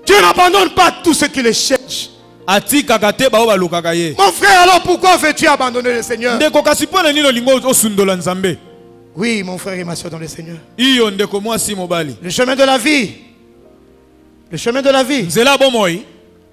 Dieu n'abandonne pas tous ceux qui le cherchent. Atikaka te bao balukaka ye. Mon frère, alors pourquoi veux-tu abandonner le Seigneur? Ndeko kasi po na nino lingo osundola Nzambe. Oui, mon frère et ma soeur dans le Seigneur. Iyo ndeko mwasi mobali. Le chemin de la vie. Le chemin de la vie. Nzela bomoi.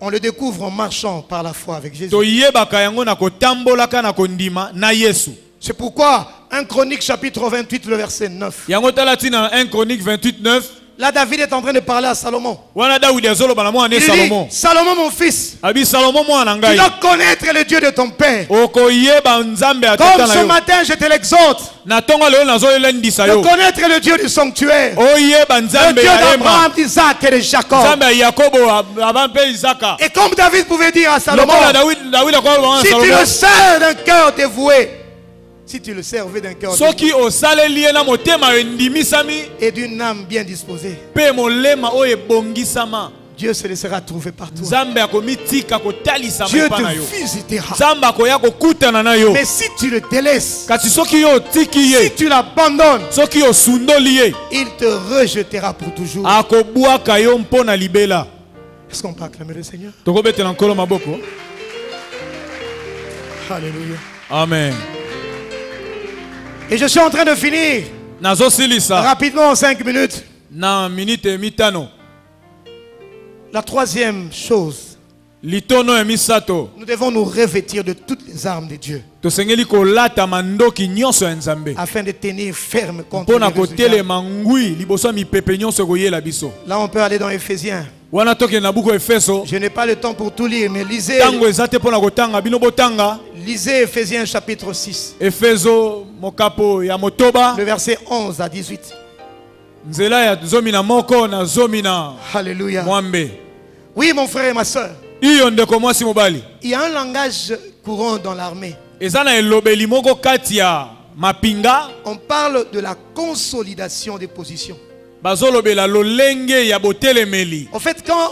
On le découvre en marchant par la foi avec Jésus. Toyebaka yango na kotambolaka na kondima na Yesu. C'est pourquoi 1 Chronique chapitre 28 le verset 9. Yango talati na 1 Chronique 28:9. Là David est en train de parler à Salomon. Wana Daudi azoloba na mwana Il Salomon. dit, Salomon mon fils, Abi Salomon mwana tu ngai. dois connaître le Dieu de ton père. Okoyeba Nzambe Comme atata na ce yo. matin je te l'exhorte. Na tonga lelo nazoyelendisa De yo. connaître le Dieu du sanctuaire. Oyeba Le Nzambe Dieu ya Ema. d'Abraham, d'Isaac et de Jacob. Nzambe ya Yakobo abampe Isaka. Et comme David pouvait dire à Salomon, Lokola David akoba si tu Salomon. le sers d'un cœur dévoué, si tu le servais d'un cœur dévoué Soki osaleli ye na motema endimisami et d'une âme bien disposée, pe molema oyo ebongisama. Dieu se laissera trouver par toi. Nzambe akomitika kotalisa Dieu mpa na yo. te visitera. Nzambe akoya kokutana na yo. Mais si tu le délaisses, Kasi soki yo otiki si ye, tu l'abandonnes, soki osundoli ye, il te rejettera pour toujours. akobwaka yo mpo na libela. Est-ce qu'on peut acclamer le Seigneur? Tokobetela nkolo maboko. Alléluia. Amen. Et je suis en train de finir Nazo silisa. rapidement en 5 minutes. Na minute mitano. La troisième chose, Litono ya misato. nous devons nous revêtir de toutes les armes de Dieu Tosengeli kolata mandoki nyonso ya Nzambe. afin de tenir ferme contre Pona les résultats. kotele mangui liboso ya mipepe nyonso koyela biso. Là, on peut aller dans Éphésiens. Wana toke na buku Efeso. Je n'ai pas le temps pour tout lire, mais lisez, Tango ezate pona kotanga bino botanga. lisez Éphésiens chapitre 6, Efeso mokapo ya motoba. le verset 11 à 18. Nzela ya zomi na moko na zomi na Alléluia. mwambe. Oui, mon frère et ma soeur, Iyo ndeko mwasi mobali. il y a un langage courant dans l'armée. Eza na elobeli moko kati ya mapinga. On parle de la consolidation des positions. Bazolobela lolenge ya botelemeli. En fait, quand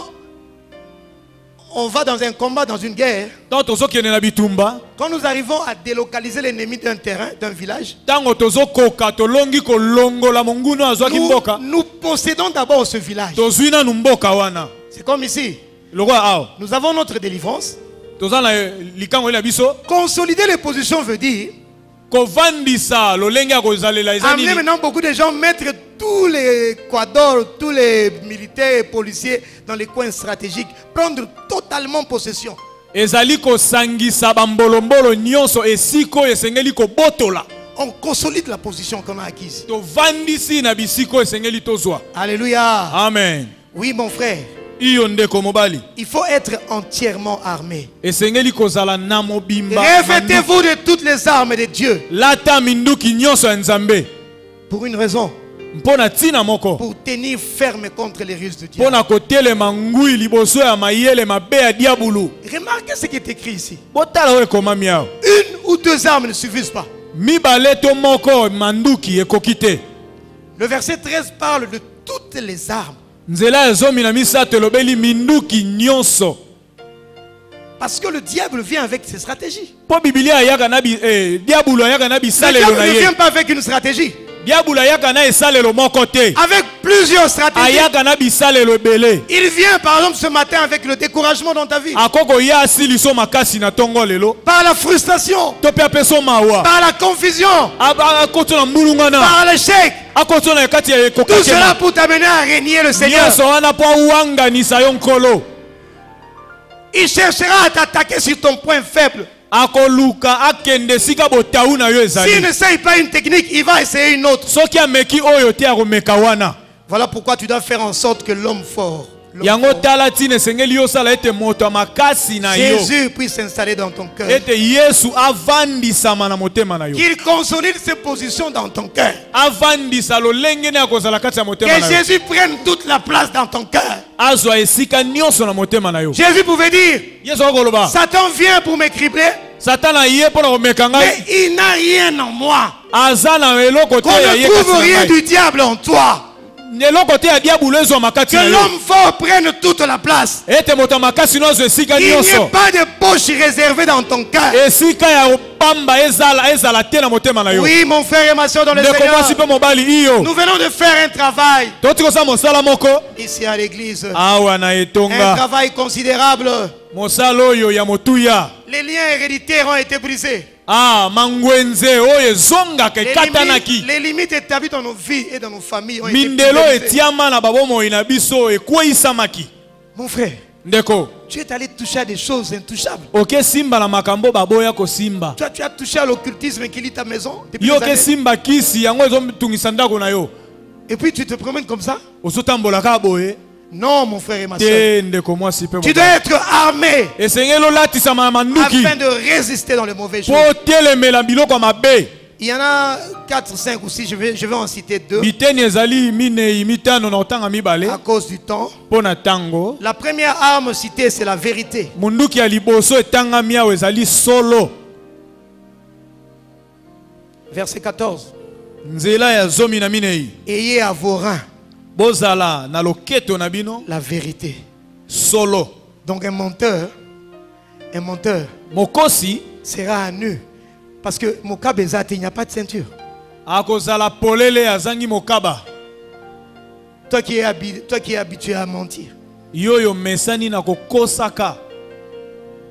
on va dans un combat, dans une guerre, Tant tozokende na bitumba. quand nous arrivons à délocaliser l'ennemi d'un terrain, d'un village, Tango tozokoka tolongi kolongola monguno azwaki mboka. nous possédons d'abord ce village. Tozwina nu mboka wana. C'est comme ici. Lokwa awa. Nous avons notre délivrance. Toza na likango ela biso. Consolider les positions veut dire Kovandisa lolenge ya kozalela eza amener nini? maintenant beaucoup de gens, mettre tous les quadors, tous les militaires et policiers dans les coins stratégiques, prendre totalement possession. Ezali kosangisa bambolombolo nyonso esiko esengeli kobotola. On consolide la position qu'on a acquise. Tovandisi na bisiko esengeli tozwa. Alléluia. Amen. Oui, mon frère, Iyo ndeko mobali. il faut être entièrement armé. Esengeli kozala na mobimba. Revêtez-vous de toutes les armes de Dieu. Lata minduki nyonso ya Nzambe. Pour une raison, Mpona tina moko. pour tenir ferme contre les ruses de Dieu. Pona kotelema ngui liboso ya mayele mabe ya diabulu. Remarquez ce qui est écrit ici. Botala oyo ekomami awa. Une ou deux armes ne suffisent pas. Mibale to moko manduki ekoki te. Le verset 13 parle de toutes les armes. Nzela ya zomi na misato elobeli minduki nyonso. Parce que le diable vient avec ses stratégies. Po Biblia ayaka na diabulu ayaka na Le bisalelo diable na ne ye. vient pas avec une stratégie. Diabulu ayaka na esalelo moko te. Avec plusieurs stratégies. Ayaka na bisalelo ebele. Il vient par exemple ce matin avec le découragement dans ta vie. Akoko ya asiliso makasi na tongo lelo. Par la frustration. To pe apeso mawa. Par la confusion. Akoto na mbulungana. Par l'échec. Akoto na kati ya Tout kokakema. cela pour t'amener à régner le Seigneur. Nyonso wana po wanganisa yo nkolo. Il cherchera à t'attaquer sur ton point faible. Akoluka akende sika botaou na yo ezali. S'il n'essaye pas une technique, il va essayer une autre. Soki ameki oyo te akomeka wana. Voilà pourquoi tu dois faire en sorte que l'homme fort, Yango tala tina esengeli yosala ete moto makasi na yo. Jésus puisse s'installer dans ton cœur. Ete Yesu avandisama na motema na yo. Qu'il consolide ses positions dans ton cœur. Avandisa lolenge ne akozala kati ya motema Que na yo. Jésus prenne toute la place dans ton cœur. Azwa esika nyonso na motema na yo. Jésus pouvait dire, Yesu akoloba. Satan vient pour m'écribler, Satan aye pona komeka ngai. mais il n'a rien en moi. Aza na eloko te Qu'on ya ne ye trouve kasi rien na ngai. du diable en toi. Eloko te ya diabulu ezwa makati na Que yo. l'homme fort prenne toute la place. Ete moto makasi no azwa esika Il n'y nyonso. ait pas de poche réservée dans ton cœur. Esika ya opamba ezala te na motema na yo. Oui, mon frère et ma soeur dans le Ndeko mwasi Seigneur. pe mobali iyo. Nous venons de faire un travail Toti kosala mosala moko. ici à l'église. Awa na Un etonga. travail considérable. Mosala oyo ya motuya. Les liens héréditaires ont été brisés. Ah, mangwenze oyo ezongaka ekatanaki. Les limites établies dans nos vies et dans nos familles ont été Mindelo brisées. etiama na babomoi na biso ekweyisamaki. Mon frère, Ndeko, tu es allé toucher à des choses intouchables. oke simba na makambo baboya kosimba. Toi, tu as touché à l'occultisme qui lit ta maison depuis des Yo ke années. simba kisi yango ezotungisa ndako na yo. Et puis tu te promènes comme ça. Ozotambolaka boye. Non, mon frère et ma soeur. Te ndeko mwasi pe Tu dois mobali. être armé Esengeli olatisama na manduki. afin de résister dans les mauvais jours. Po telemela biloko ya mabe. Il y en a 4, 5 ou 6, je vais en citer 2 Biteni ezali minei mitano na otanga mibale. à cause du temps. Pona tango. La première arme citée, c'est la vérité. Munduki ya liboso etangami awa ezali solo. Verset 14. Nzela ya zomi na minei. Ayez à vos reins Bozala na loketo na bino la vérité. solo. Donc un menteur Mokosi sera à nu. Parce que Mokabezate, il n'y a pas de ceinture. akozala polele azangi mokaba. Toi qui es habitué à mentir. Yoyo mesani na kokosaka.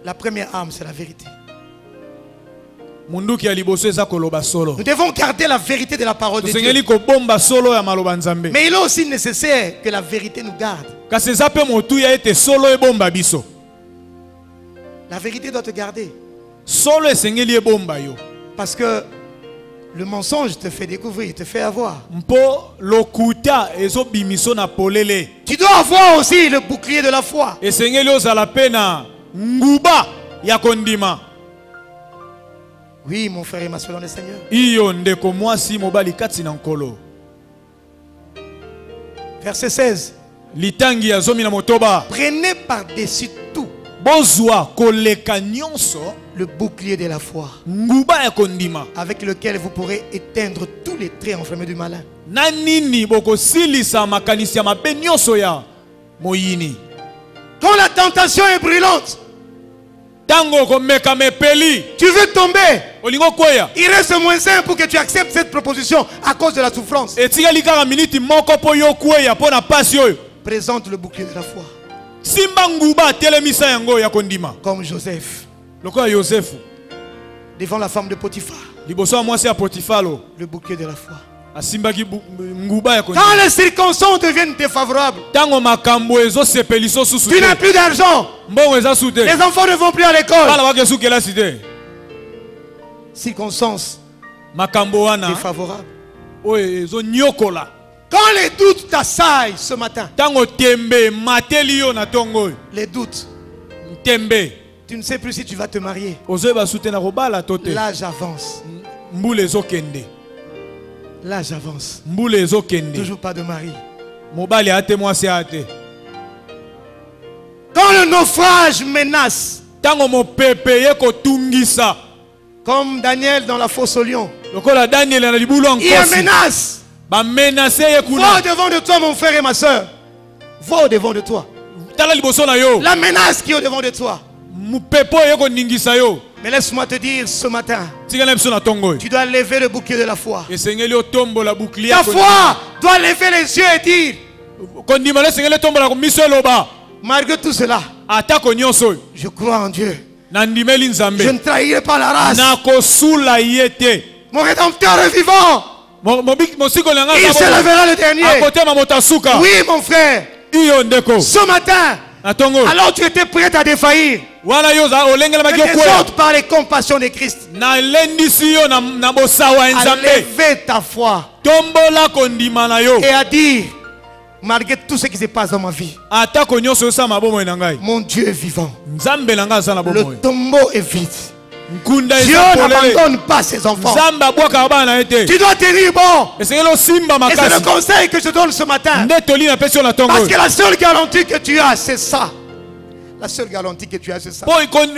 La première arme, c'est la vérité. munduki ya liboso eza koloba solo. Nous devons garder la vérité de la parole de Dieu. Tosengeli ko bomba solo ya maloba nzambe. Mais il est aussi nécessaire que la vérité nous garde. Kasi eza pe motuya ete solo ebomba biso. La vérité doit te garder. Solo esengeli ebomba yo. Parce que le mensonge te fait découvrir, te fait avoir. Mpo lokuta ezo bimiso na polele. Tu dois avoir aussi le bouclier de la foi. Esengeli ozala pena nguba ya kondima. Oui, mon frère et ma soeur dans le Seigneur. Iyo ndeko mwasi mobali kati na nkolo. Verset 16. Litangi ya zomi na motoba. Prenez par-dessus tout Bozwa koleka nyonso le bouclier de la foi, nguba ya kondima, avec lequel vous pourrez éteindre tous les traits enflammés du malin. Nanini boko silisa makanisi ya mabe nyonso ya moyini. Quand la tentation est brûlante, Tango komeka mepeli, tu veux tomber, olingo koya. il reste moins simple pour que tu acceptes cette proposition à cause de la souffrance. Etikali kaka miniti moko po yo koya po na pasi oyo. Présente le bouclier de la foi. Simba nguba telemisa yango ya kondima. Comme Joseph, Lokola Yosefu devant la femme de Potiphar, liboso ya mwasi ya Potifalo le bouclier de la foi. asimbaki nguba ya kondima. Quand les circonstances deviennent défavorables, Tango makambo ezo sepeliso susu tu n'as te. plus d'argent, Mbongo eza sute. les enfants ne vont plus à l'école. Bala wake su kelasi te. Circonstances Makambo wana défavorables. oyo ezo nyokola. Quand les doutes t'assaillent ce matin, Tango tembe mateli yo na tongo oyo. les doutes, Tembe tu ne sais plus si tu vas te marier. ozoyeba su te na kobala to te. L'âge avance, Mbula ezokende. l'âge avance. Mbula ezokende. Toujours pas de mari. Mobali ate mwasi ate. Quand le naufrage menace, Tango mopepe ye kotungisa. comme Daniel dans la fosse au lion, Lokola Daniel na libulu il y a nkosi. menace. Ba menace ye Va kuna. au-devant de toi, mon frère et ma soeur. Va au-devant de toi. Tala liboso na yo. La menace qui est au-devant de toi. Mupepo ye koningisa yo. Mais laisse-moi te dire ce matin, Tika biso na tongo oyo. tu dois lever le bouclier de la foi. Esengeli otombola bouclier. Ta foi doit lever les yeux et dire, Kondima esengeli otombola ko miso eloba. malgré tout cela, Atako nyonso oyo. je crois en Dieu. Nandimeli nzambe. Je ne trahirai pas la race. Na kosula yete. Mon rédempteur est vivant. Mosiko na nga Il se lèvera le dernier. akote ma motasuka. Oui, mon frère. Iyo ndeko. Ce matin, Na tongo. alors tu étais prêt à défaillir. Wana yo za olengela Mais maki les okwe. autres, par les compassions de Christ, Na lendisi yo na bosawa à nzambe. lever ta foi Tombola kondima na yo. et à dire, malgré tout ce qui se passe dans ma vie, Atako nyonso yo sa mabomo na ngai. mon Dieu est vivant. Nzambe na nga za na bomo. Le tombeau est vide. Nkunda Dieu eza polele. n'abandonne pas ses enfants. Nzambe abwaka bana ete. Tu dois tenir bon. Esengeli osimba Et c'est le makasi. conseil que je donne ce matin. Nde toli na pesi yo na tongo. Parce que la seule garantie que tu as, c'est ça. La seule garantie que tu as, c'est ça. Po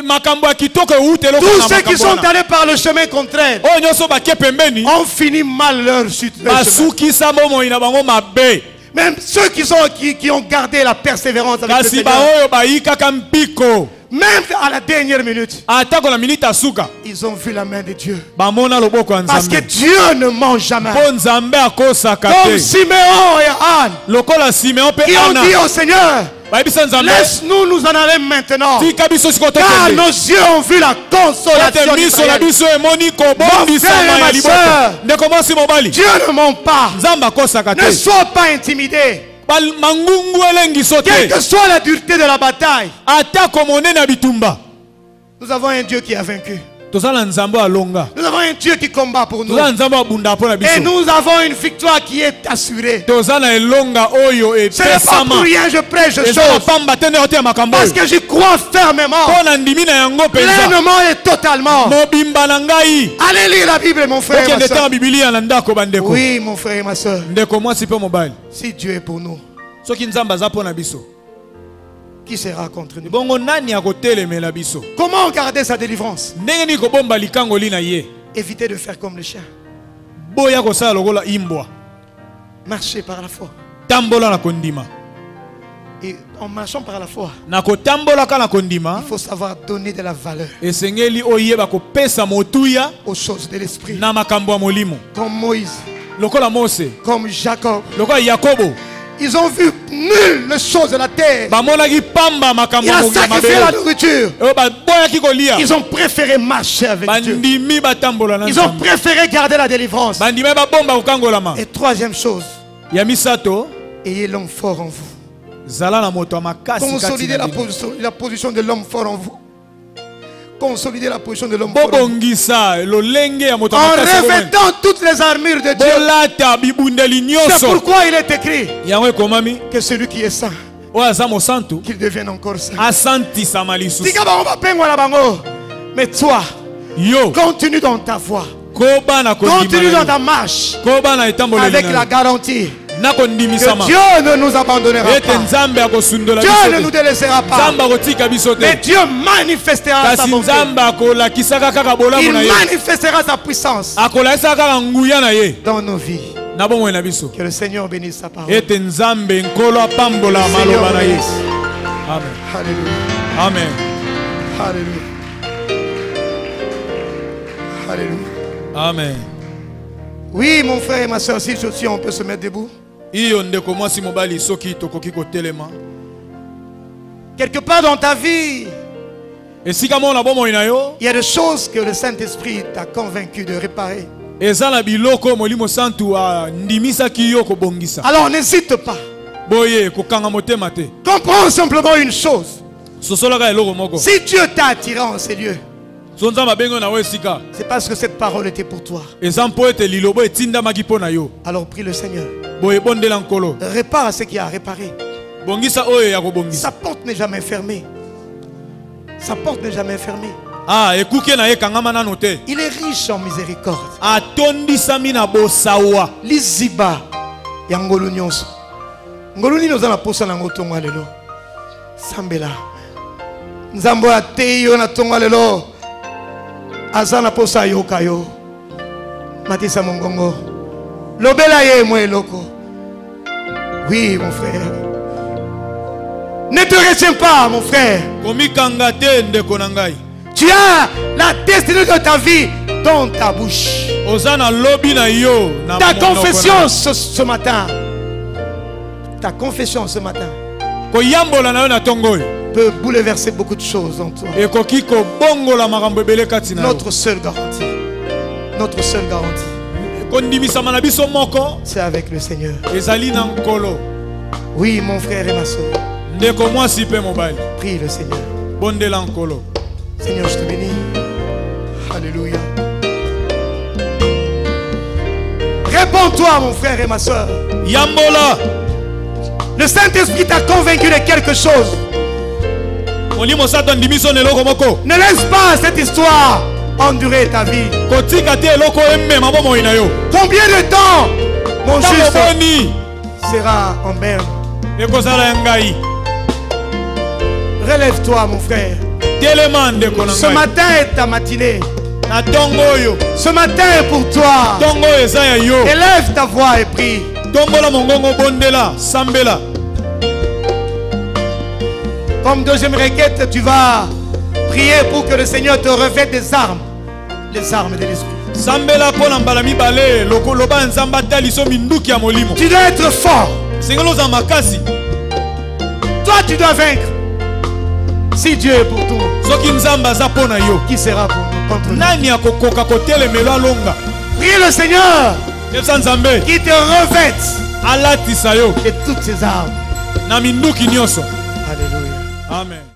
makambo ya kitoko ewute eloko Tous na ceux qui makambo sont wana. allés par le chemin contraire Oyo nyonso bakie pembeni. ont fini mal leur chute. Leur chemin. Basukisa bomoi na bango mabe. Même ceux qui ont gardé la persévérance avec le Kasi Seigneur, baoyo bayikaka mpiko. même à la dernière minute, Atako na minute asuka. ils ont vu la main de Dieu. Bamona loboko ya Parce que Nzambe. Dieu ne ment jamais. Po Nzambe akosaka Comme te. Siméon et Anne, Lokola Simeon pe qui ont Ana. dit au Seigneur, Bayebisa Nzambe. laisse-nous nous en aller maintenant. Tika biso siko Car tokende. nos yeux ont vu la consolation Ete miso na d'Israël. biso emoni Mon frère kobondisama et ya ma liboko. sœur, Ndeko mwasi mobali. Dieu ne ment pas. Nzambe akosaka Ne te. sois pas intimidé. Mangungu elengiso Quelle te. que soit la dureté de la bataille, Atako monene na bitumba. nous avons un Dieu qui a vaincu. Tozala Nzambe alonga. Nous avons un Dieu qui combat pour nous. Tozala Nzambe abunda po na Et biso. nous avons une victoire qui est assurée. Tozala elonga oyo Ce n'est pas epesama. pour rien que je prêche Eza chose. pamba tene ote makambo. Parce que j'y crois fermement, Po na ndimi na yango penza. pleinement et totalement. Mobimba na ngai. Allez lire la Bible, mon frère et ma Okende te soeur. na Biblia na ndako bandeko. Oui, mon frère et ma soeur. Ndeko mwasi pe mobali. Si Dieu est pour nous, Soki Nzambe aza po na biso. qui sera contre nous? Bongo nani akotelemela biso? Comment garder sa délivrance? Ndenge ni kobomba likango lina ye. Évitez de faire comme le chien. Boya kosala lokola imbwa. Marchez par la foi. Tambola na kondima. Et en marchant par la foi, Na kotambola ka na kondima. il faut savoir donner de la valeur Esengeli oyeba kopesa motuya aux choses de l'esprit. na makambo ya molimo. Comme Moïse, Lokola Mose. comme Jacob. Lokola Yakobo. Ils ont vu nul les choses de la terre. Ba monaki pamba makambo Il a ya sacrifié la mabele. nourriture. Ba boyaki kolia. Ils ont préféré marcher avec Dieu. Bandimi batambola na Ils ont Nzambe. préféré garder la délivrance. Bandimi ba bomba kokangolama. Et troisième chose, Ya misato, ayez l'homme fort en vous. zala na moto makasi. Consolidez la position de l'homme fort en vous. Consolidez la position de l'homme fort en vous. Bobongisa lolenge ya moto En makasi. revêtant toutes les armures de Dieu. Bolata bibundeli C'est nyoso. pourquoi il est écrit Yango komami. que celui qui est saint, Oya zamo santu. qu'il devienne encore saint. Asanti samalisusu. Tika bango bapengwa na bango. Mais toi, Yo. continue dans ta voie. Koba na Continue dans kondima. ta marche. Koba na etamboleli. Avec la garantie na kondimisama. que Dieu ne nous abandonnera Ete pas. Nzambe akosundola Dieu biso ne te. nous délaissera pas. Nzambe akotika biso te. Mais Dieu manifestera sa Kasi bonté. Nzambe akolakisaka kaka bolamu Il na ye. manifestera sa puissance Akolakisaka kaka nguya na ye. dans nos vies. Na bomoi na biso. Que le Seigneur bénisse sa parole. Ete Nzambe nkolo apambola Le Seigneur maloba na ye. bénisse. Amen. Alléluia. Amen. Alléluia. Alléluia. Amen. Oui, mon frère et ma soeur, si je suis, on peut se mettre debout. Iyo ndeko mwasi mobali soki tokoki kotelema. Quelque part dans ta vie, Esika mo na bomoi na yo. il y a des choses que le Saint-Esprit t'a convaincu de réparer. Eza na biloko molimo santu ndimisaki yo kobongisa. Alors n'hésite pas. Boye kokanga motema te. Comprends simplement une chose. Sosolaka eloko moko. Si Dieu t'a attiré en ces lieux, Sonza mabengo na wesika. c'est parce que cette parole était pour toi. Ezampo ete lilobo etinda maki na yo. Alors prie le Seigneur. Boye bondela nkolo. Répare ce qui a réparé. Bongisa oyo ya kobongisa. Sa porte n'est jamais fermée. Sa porte n'est jamais fermée. Ah, ekuke na ye kangama nano te. Il est riche en miséricorde. Atondisami na bosawa. Liziba ya ngolu nyonso. Ngolu nini oza na posa na ngotonga lelo. Sambela. Nzambo ateyo na tonga lelo. Aza na posa yoka yo. Matisa mongongo. Lobela ye mo eloko. Oui, mon frère. Ne te retiens pas, mon frère. Komikanga te ndeko na ngai. Tu as la destinée de ta vie dans ta bouche. Ozana lobi na yo na Ta monoko confession na. ce matin. Ta confession ce matin Koyambola na yo na tongo yo. peut bouleverser beaucoup de choses en toi. Ekoki kobongola makambo ebele kati na yo. Notre seule garantie. Notre seule garantie. Kondimisama na biso moko. C'est avec le Seigneur. Ezali na nkolo. Oui, mon frère et ma soeur. Ndeko mwasi pe mobali. Prie le Seigneur. Bondela nkolo. Seigneur, je te bénis. Alléluia. Réponds-toi, mon frère et ma soeur. Yambola. Le Saint-Esprit t'a convaincu de quelque chose. Molimo sato ndimiso neloko moko. Ne laisse pas cette histoire endurer ta vie. Kotika te eloko emema bomoi na yo. Combien de temps mon Tango juste boni. sera en berne? Ekozala ya ngai. Relève-toi, mon frère. Telema ndeko na Ce ngai. matin est ta matinée. Na tongo oyo. Ce matin est pour toi. Tongo oyo eza ya yo. Élève ta voix et prie. Tombola mongongo bondela. Sambela. Comme deuxième requête, tu vas prier pour que le Seigneur te revête des armes. Les armes de l'esprit. Sambela pona mbala mibale. Loko loba nzamba taliso minduki ya molimo. Tu dois être fort. Sengelo za makasi. Toi, tu dois vaincre. Si Dieu est pour toi, Soki nzamba aza pona yo. qui sera pour nous, contre nous? Nani akokoka kotelemelo alonga. Prie le Seigneur Yebisa nzambe. qui te revête Alatisa yo. de toutes ses armes. Na minduki nyonso. Alléluia. Amen.